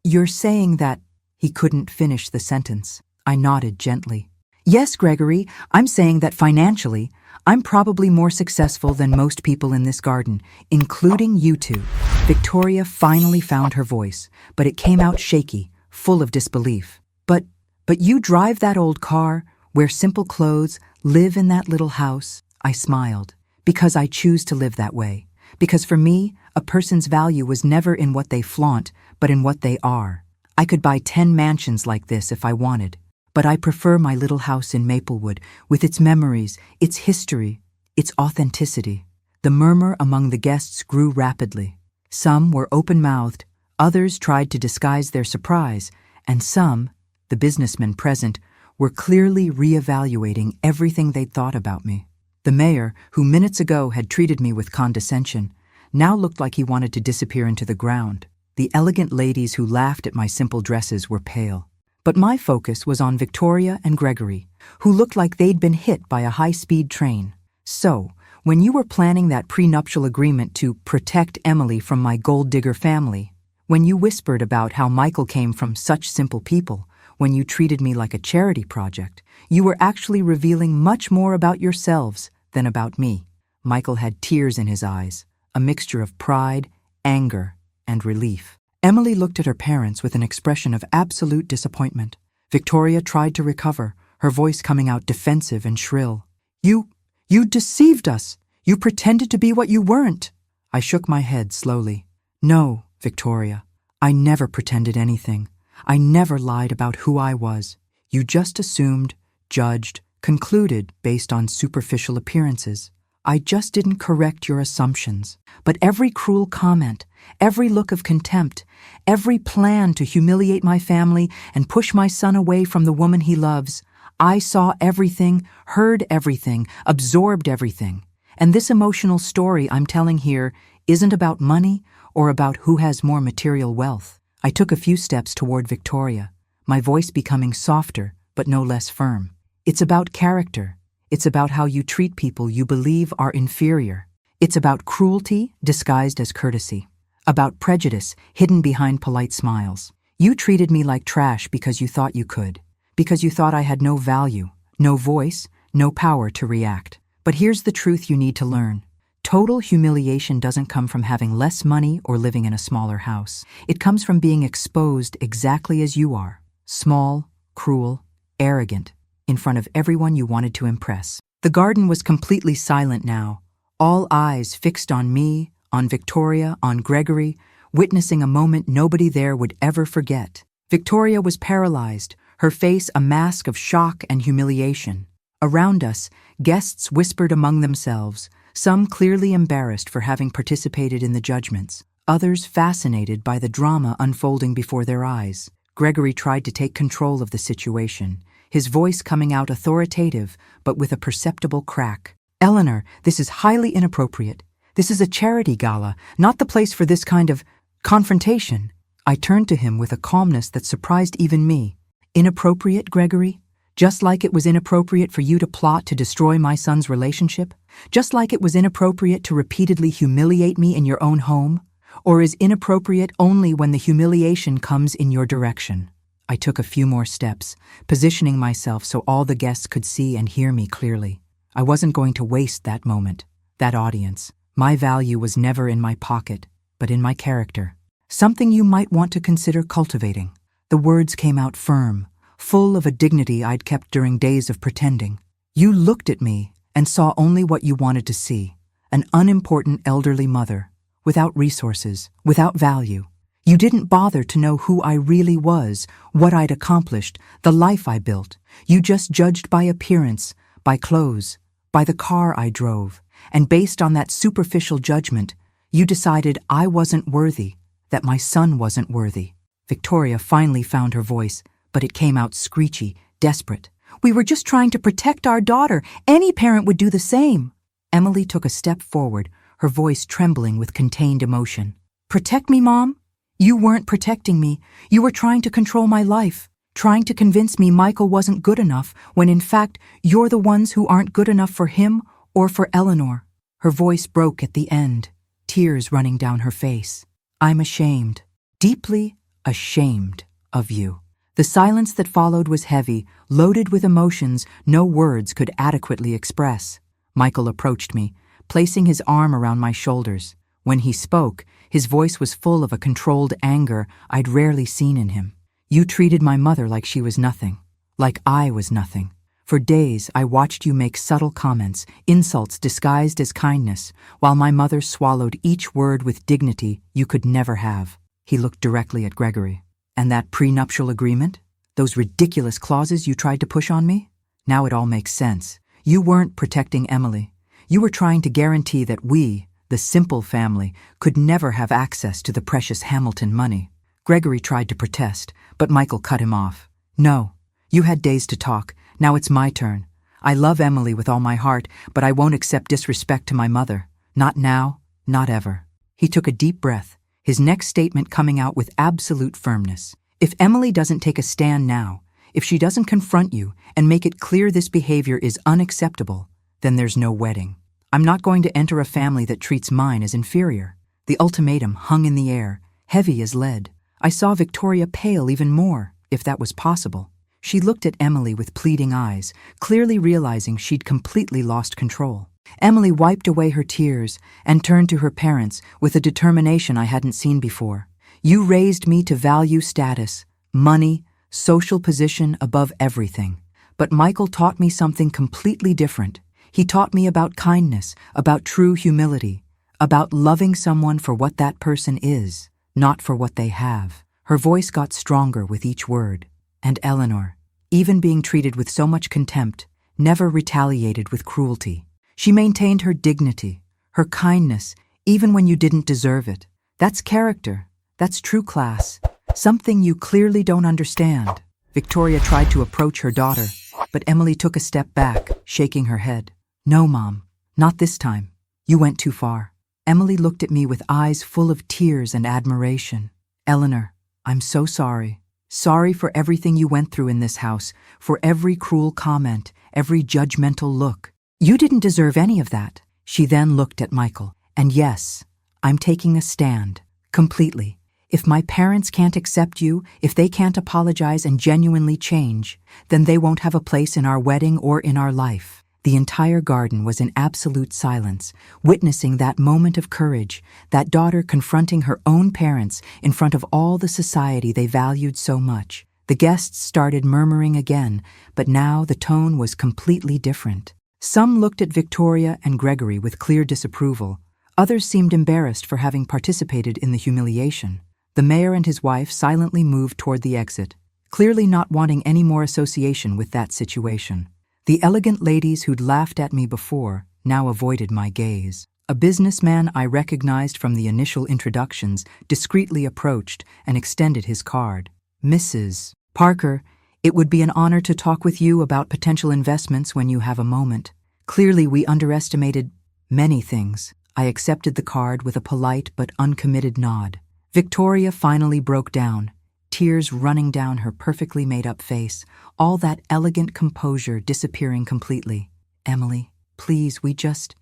A: "You're saying that—" He couldn't finish the sentence. I nodded gently. "Yes, Gregory, I'm saying that financially, I'm probably more successful than most people in this garden, including you two." Victoria finally found her voice, but it came out shaky, full of disbelief. But you drive that old car, wear simple clothes, live in that little house." I smiled. "Because I choose to live that way. Because for me, a person's value was never in what they flaunt, but in what they are. I could buy 10 mansions like this if I wanted, but I prefer my little house in Maplewood, with its memories, its history, its authenticity." The murmur among the guests grew rapidly. Some were open-mouthed, others tried to disguise their surprise, and some, the businessmen present, were clearly re-evaluating everything they'd thought about me. The mayor, who minutes ago had treated me with condescension, now looked like he wanted to disappear into the ground. The elegant ladies who laughed at my simple dresses were pale. But my focus was on Victoria and Gregory, who looked like they'd been hit by a high-speed train. "So, when you were planning that prenuptial agreement to protect Emily from my gold-digger family, when you whispered about how Michael came from such simple people, when you treated me like a charity project, you were actually revealing much more about yourselves than about me." Michael had tears in his eyes, a mixture of pride, anger, and relief. Emily looked at her parents with an expression of absolute disappointment. Victoria tried to recover, her voice coming out defensive and shrill. You deceived us! You pretended to be what you weren't!" I shook my head slowly. "No, Victoria. I never pretended anything. I never lied about who I was. You just assumed, judged, concluded based on superficial appearances. I just didn't correct your assumptions. But every cruel comment, every look of contempt, every plan to humiliate my family and push my son away from the woman he loves, I saw everything, heard everything, absorbed everything. And this emotional story I'm telling here isn't about money or about who has more material wealth. I took a few steps toward Victoria, my voice becoming softer but no less firm. It's about character. It's about how you treat people you believe are inferior. It's about cruelty disguised as courtesy. About prejudice hidden behind polite smiles. You treated me like trash because you thought you could. Because you thought I had no value, no voice, no power to react. But here's the truth you need to learn. Total humiliation doesn't come from having less money or living in a smaller house. It comes from being exposed exactly as you are. Small, cruel, arrogant, in front of everyone you wanted to impress. The garden was completely silent now, all eyes fixed on me, on Victoria, on Gregory, witnessing a moment nobody there would ever forget. Victoria was paralyzed, her face a mask of shock and humiliation. Around us, guests whispered among themselves, some clearly embarrassed for having participated in the judgments, others fascinated by the drama unfolding before their eyes. Gregory tried to take control of the situation, his voice coming out authoritative, but with a perceptible crack. "Eleanor, this is highly inappropriate. This is a charity gala, not the place for this kind of confrontation." I turned to him with a calmness that surprised even me. "Inappropriate, Gregory? Just like it was inappropriate for you to plot to destroy my son's relationship? Just like it was inappropriate to repeatedly humiliate me in your own home? Or is inappropriate only when the humiliation comes in your direction?" I took a few more steps, positioning myself so all the guests could see and hear me clearly. I wasn't going to waste that moment, that audience. My value was never in my pocket, but in my character. Something you might want to consider cultivating. The words came out firm, full of a dignity I'd kept during days of pretending. "You looked at me and saw only what you wanted to see, an unimportant elderly mother, without resources, without value. You didn't bother to know who I really was, what I'd accomplished, the life I built. You just judged by appearance, by clothes, by the car I drove. And based on that superficial judgment, you decided I wasn't worthy, that my son wasn't worthy." Victoria finally found her voice, but it came out screechy, desperate. "We were just trying to protect our daughter. Any parent would do the same." Emily took a step forward, her voice trembling with contained emotion. "Protect me, Mom? You weren't protecting me. You were trying to control my life, trying to convince me Michael wasn't good enough, when in fact you're the ones who aren't good enough for him or for Eleanor." Her voice broke at the end, tears running down her face. "I'm ashamed, deeply ashamed of you." The silence that followed was heavy, loaded with emotions no words could adequately express. Michael approached me, placing his arm around my shoulders. When he spoke, his voice was full of a controlled anger I'd rarely seen in him. "You treated my mother like she was nothing, like I was nothing. For days I watched you make subtle comments, insults disguised as kindness, while my mother swallowed each word with dignity you could never have." He looked directly at Gregory. "And that prenuptial agreement? Those ridiculous clauses you tried to push on me? Now it all makes sense. You weren't protecting Emily. You were trying to guarantee that we, the simple family, could never have access to the precious Hamilton money." Gregory tried to protest, but Michael cut him off. "No, you had days to talk. Now it's my turn. I love Emily with all my heart, but I won't accept disrespect to my mother. Not now, not ever." He took a deep breath, his next statement coming out with absolute firmness. "If Emily doesn't take a stand now, if she doesn't confront you and make it clear this behavior is unacceptable, then there's no wedding. I'm not going to enter a family that treats mine as inferior." The ultimatum hung in the air, heavy as lead. I saw Victoria pale even more, if that was possible. She looked at Emily with pleading eyes, clearly realizing she'd completely lost control. Emily wiped away her tears and turned to her parents with a determination I hadn't seen before. "You raised me to value status, money, social position above everything. But Michael taught me something completely different. He taught me about kindness, about true humility, about loving someone for what that person is, not for what they have. Her voice got stronger with each word. And Eleanor, even being treated with so much contempt, never retaliated with cruelty. She maintained her dignity, her kindness, even when you didn't deserve it. That's character. That's true class. Something you clearly don't understand. Victoria tried to approach her daughter, but Emily took a step back, shaking her head. No, Mom, not this time. You went too far. Emily looked at me with eyes full of tears and admiration. Eleanor, I'm so sorry. Sorry for everything you went through in this house, for every cruel comment, every judgmental look. You didn't deserve any of that. She then looked at Michael. And yes, I'm taking a stand, completely. If my parents can't accept you, if they can't apologize and genuinely change, then they won't have a place in our wedding or in our life. The entire garden was in absolute silence, witnessing that moment of courage, that daughter confronting her own parents in front of all the society they valued so much. The guests started murmuring again, but now the tone was completely different. Some looked at Victoria and Gregory with clear disapproval. Others seemed embarrassed for having participated in the humiliation. The mayor and his wife silently moved toward the exit, clearly not wanting any more association with that situation. The elegant ladies who'd laughed at me before now avoided my gaze. A businessman I recognized from the initial introductions discreetly approached and extended his card. Mrs. Parker, it would be an honor to talk with you about potential investments when you have a moment. Clearly, we underestimated many things. I accepted the card with a polite but uncommitted nod. Victoria finally broke down, tears running down her perfectly made-up face, all that elegant composure disappearing completely. Emily, please, we just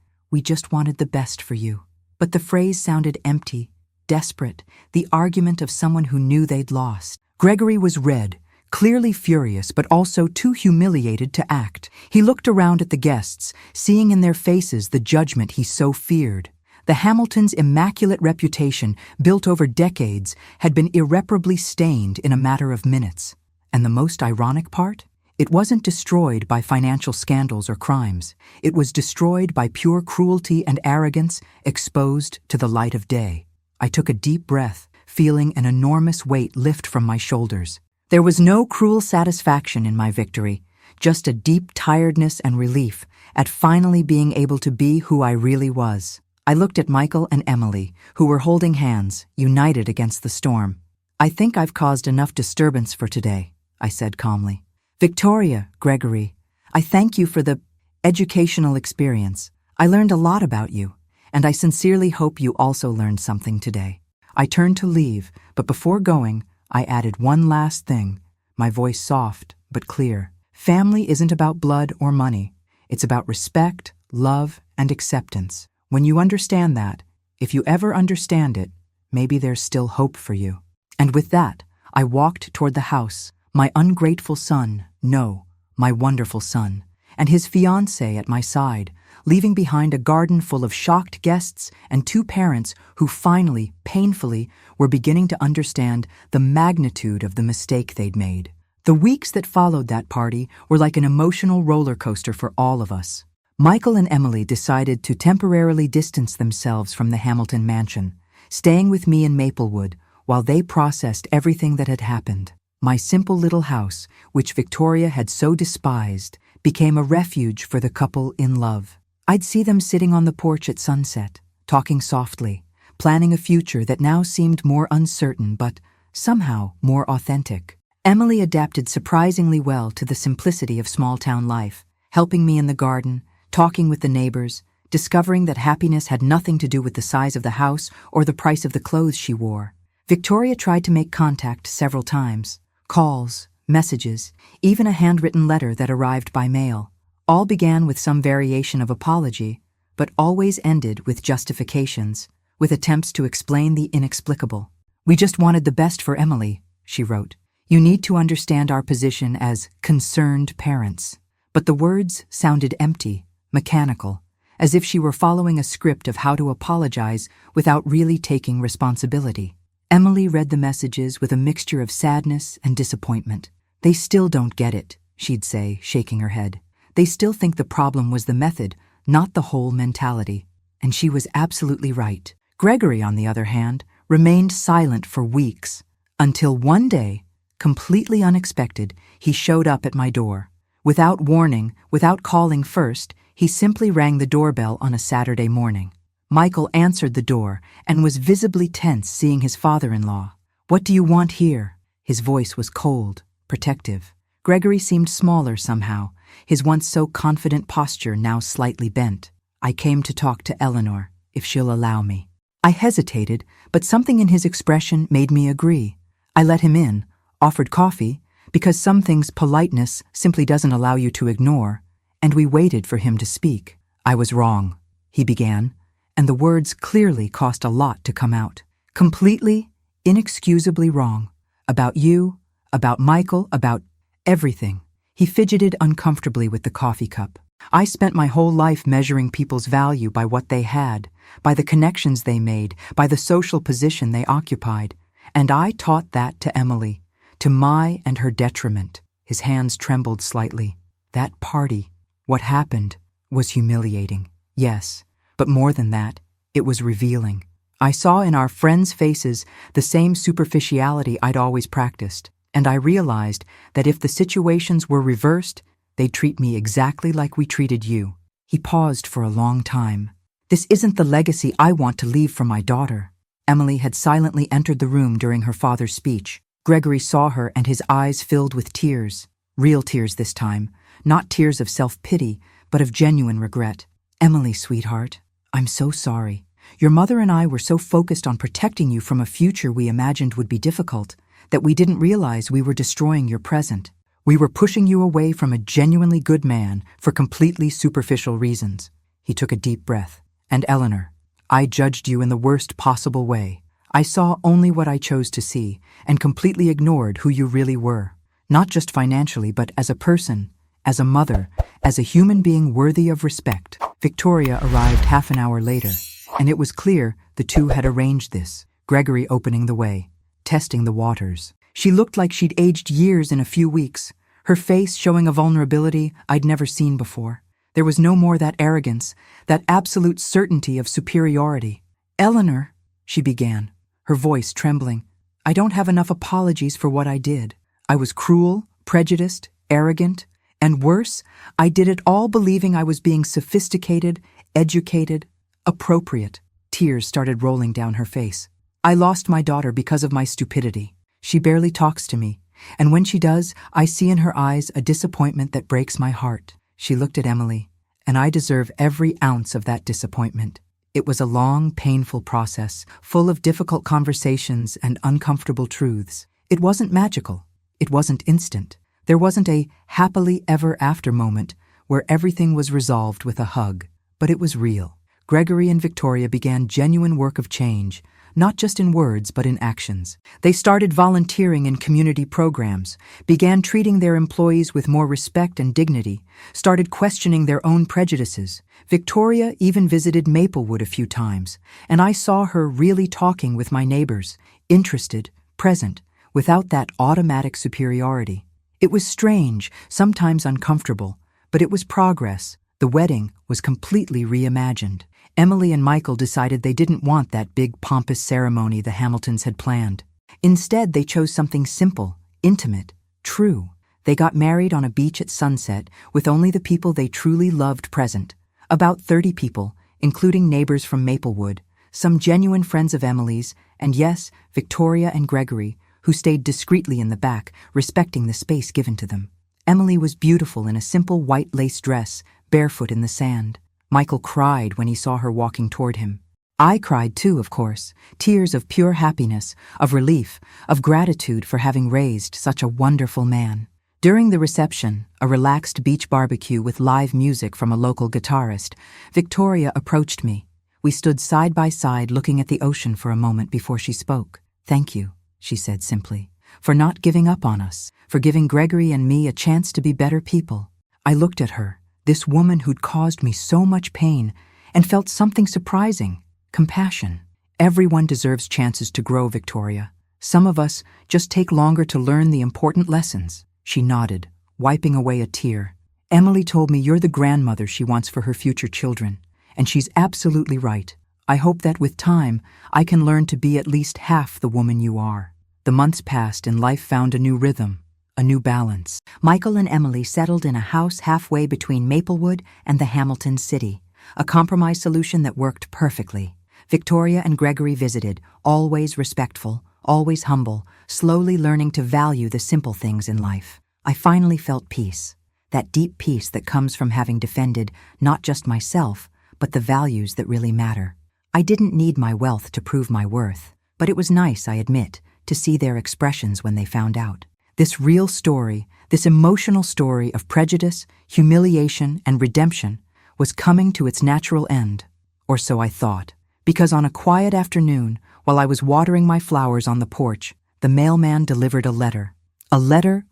A: wanted the best for you. But the phrase sounded empty, desperate, the argument of someone who knew they'd lost. Gregory was red, clearly furious, but also too humiliated to act. He looked around at the guests, seeing in their faces the judgment he so feared. The Hamiltons' immaculate reputation, built over decades, had been irreparably stained in a matter of minutes. And the most ironic part? It wasn't destroyed by financial scandals or crimes. It was destroyed by pure cruelty and arrogance, exposed to the light of day. I took a deep breath, feeling an enormous weight lift from my shoulders. There was no cruel satisfaction in my victory, just a deep tiredness and relief at finally being able to be who I really was. I looked at Michael and Emily, who were holding hands, united against the storm. I think I've caused enough disturbance for today, I said calmly. Victoria, Gregory, I thank you for the educational experience. I learned a lot about you, and I sincerely hope you also learned something today. I turned to leave, but before going, I added one last thing, my voice soft but clear. Family isn't about blood or money. It's about respect, love, and acceptance. When you understand that, if you ever understand it, maybe there's still hope for you. And with that, I walked toward the house, my ungrateful son, no, my wonderful son, and his fiancée at my side, leaving behind a garden full of shocked guests and two parents who finally, painfully, were beginning to understand the magnitude of the mistake they'd made. The weeks that followed that party were like an emotional roller coaster for all of us. Michael and Emily decided to temporarily distance themselves from the Hamilton mansion, staying with me in Maplewood while they processed everything that had happened. My simple little house, which Victoria had so despised, became a refuge for the couple in love. I'd see them sitting on the porch at sunset, talking softly, planning a future that now seemed more uncertain but somehow more authentic. Emily adapted surprisingly well to the simplicity of small-town life, helping me in the garden, talking with the neighbors, discovering that happiness had nothing to do with the size of the house or the price of the clothes she wore. Victoria tried to make contact several times. Calls, messages, even a handwritten letter that arrived by mail. All began with some variation of apology, but always ended with justifications, with attempts to explain the inexplicable. We just wanted the best for Emily, she wrote. You need to understand our position as concerned parents. But the words sounded empty, mechanical, as if she were following a script of how to apologize without really taking responsibility. Emily read the messages with a mixture of sadness and disappointment. They still don't get it, she'd say, shaking her head. They still think the problem was the method, not the whole mentality. And she was absolutely right. Gregory, on the other hand, remained silent for weeks, until one day, completely unexpected, he showed up at my door. Without warning, without calling first, he simply rang the doorbell on a Saturday morning. Michael answered the door and was visibly tense seeing his father-in-law. "What do you want here?" His voice was cold, protective. Gregory seemed smaller somehow, his once so confident posture now slightly bent. "I came to talk to Eleanor, if she'll allow me." I hesitated, but something in his expression made me agree. I let him in, offered coffee, because some things politeness simply doesn't allow you to ignore, and we waited for him to speak. "I was wrong," he began, and the words clearly cost a lot to come out. "Completely, inexcusably wrong. About you, about Michael, about everything." He fidgeted uncomfortably with the coffee cup. "I spent my whole life measuring people's value by what they had, by the connections they made, by the social position they occupied. And I taught that to Emily, to my and her detriment." His hands trembled slightly. "That party, what happened, was humiliating. Yes, but more than that, it was revealing. I saw in our friends' faces the same superficiality I'd always practiced, and I realized that if the situations were reversed, they'd treat me exactly like we treated you." He paused for a long time. "This isn't the legacy I want to leave for my daughter." Emily had silently entered the room during her father's speech. Gregory saw her and his eyes filled with tears. Real tears this time, not tears of self-pity, but of genuine regret. "Emily, sweetheart, I'm so sorry. Your mother and I were so focused on protecting you from a future we imagined would be difficult that we didn't realize we were destroying your present. We were pushing you away from a genuinely good man for completely superficial reasons." He took a deep breath. "And Eleanor, I judged you in the worst possible way. I saw only what I chose to see and completely ignored who you really were. Not just financially, but as a person, as a mother, as a human being worthy of respect." Victoria arrived half an hour later, and it was clear the two had arranged this, Gregory opening the way, testing the waters. She looked like she'd aged years in a few weeks, her face showing a vulnerability I'd never seen before. There was no more that arrogance, that absolute certainty of superiority. "Eleanor," she began, her voice trembling, "I don't have enough apologies for what I did. I was cruel, prejudiced, arrogant, and worse, I did it all believing I was being sophisticated, educated, appropriate." Tears started rolling down her face. "I lost my daughter because of my stupidity. She barely talks to me, and when she does, I see in her eyes a disappointment that breaks my heart." She looked at Emily, "And I deserve every ounce of that disappointment." It was a long, painful process, full of difficult conversations and uncomfortable truths. It wasn't magical. It wasn't instant. There wasn't a happily ever after moment where everything was resolved with a hug, but it was real. Gregory and Victoria began genuine work of change, not just in words but in actions. They started volunteering in community programs, began treating their employees with more respect and dignity, started questioning their own prejudices. Victoria even visited Maplewood a few times, and I saw her really talking with my neighbors, interested, present, without that automatic superiority. It was strange, sometimes uncomfortable, but it was progress. The wedding was completely reimagined. Emily and Michael decided they didn't want that big, pompous ceremony the Hamiltons had planned. Instead, they chose something simple, intimate, true. They got married on a beach at sunset with only the people they truly loved present. About 30 people, including neighbors from Maplewood, some genuine friends of Emily's, and yes, Victoria and Gregory, who stayed discreetly in the back, respecting the space given to them. Emily was beautiful in a simple white lace dress, barefoot in the sand. Michael cried when he saw her walking toward him. I cried too, of course, tears of pure happiness, of relief, of gratitude for having raised such a wonderful man. During the reception, a relaxed beach barbecue with live music from a local guitarist, Victoria approached me. We stood side by side looking at the ocean for a moment before she spoke. "Thank you," she said simply, "for not giving up on us, for giving Gregory and me a chance to be better people." I looked at her, this woman who'd caused me so much pain, and felt something surprising, compassion. "Everyone deserves chances to grow, Victoria. Some of us just take longer to learn the important lessons." She nodded, wiping away a tear. "Emily told me you're the grandmother she wants for her future children, and she's absolutely right. I hope that with time, I can learn to be at least half the woman you are." The months passed and life found a new rhythm, a new balance. Michael and Emily settled in a house halfway between Maplewood and the Hamilton city, a compromise solution that worked perfectly. Victoria and Gregory visited, always respectful, always humble, slowly learning to value the simple things in life. I finally felt peace, that deep peace that comes from having defended not just myself, but the values that really matter. I didn't need my wealth to prove my worth, but it was nice, I admit, to see their expressions when they found out. This real story, this emotional story of prejudice, humiliation, and redemption was coming to its natural end, or so I thought, because on a quiet afternoon, while I was watering my flowers on the porch, the mailman delivered a letter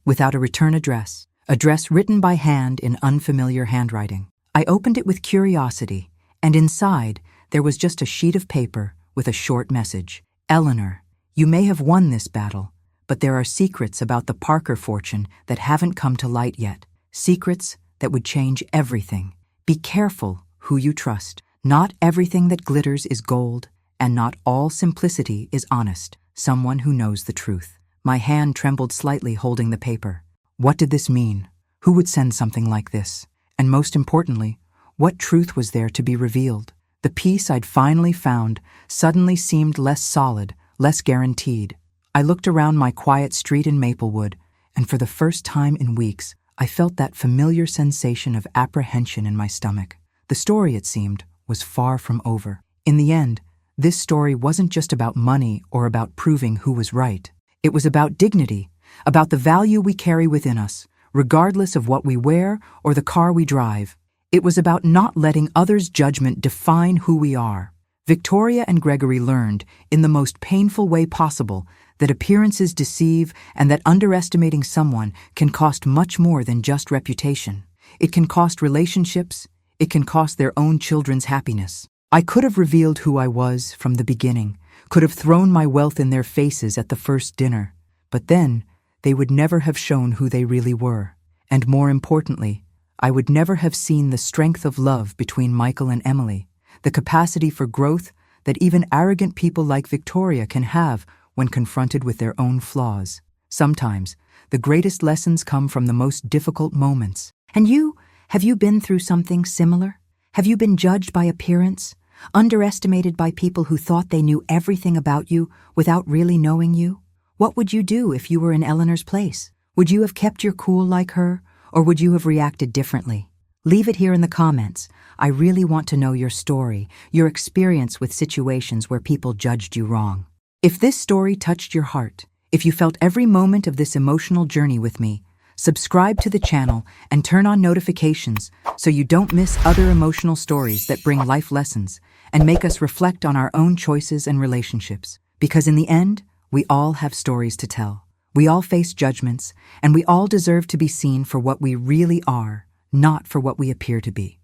A: without a return address written by hand in unfamiliar handwriting. I opened it with curiosity, and inside there was just a sheet of paper with a short message. "Eleanor, you may have won this battle, but there are secrets about the Parker fortune that haven't come to light yet. Secrets that would change everything. Be careful who you trust. Not everything that glitters is gold, and not all simplicity is honest. Someone who knows the truth." My hand trembled slightly holding the paper. What did this mean? Who would send something like this? And most importantly, what truth was there to be revealed? The peace I'd finally found suddenly seemed less solid, less guaranteed. I looked around my quiet street in Maplewood, and for the first time in weeks, I felt that familiar sensation of apprehension in my stomach. The story, it seemed, was far from over. In the end, this story wasn't just about money or about proving who was right. It was about dignity, about the value we carry within us, regardless of what we wear or the car we drive. It was about not letting others' judgment define who we are. Victoria and Gregory learned, in the most painful way possible, that appearances deceive and that underestimating someone can cost much more than just reputation. It can cost relationships. It can cost their own children's happiness. I could have revealed who I was from the beginning, could have thrown my wealth in their faces at the first dinner, but then they would never have shown who they really were. And more importantly, I would never have seen the strength of love between Michael and Emily, the capacity for growth that even arrogant people like Victoria can have when confronted with their own flaws. Sometimes, the greatest lessons come from the most difficult moments. And you, have you been through something similar? Have you been judged by appearance, underestimated by people who thought they knew everything about you without really knowing you? What would you do if you were in Eleanor's place? Would you have kept your cool like her, or would you have reacted differently? Leave it here in the comments. I really want to know your story, your experience with situations where people judged you wrong. If this story touched your heart, if you felt every moment of this emotional journey with me, subscribe to the channel and turn on notifications so you don't miss other emotional stories that bring life lessons and make us reflect on our own choices and relationships. Because in the end, we all have stories to tell. We all face judgments, and we all deserve to be seen for what we really are, not for what we appear to be.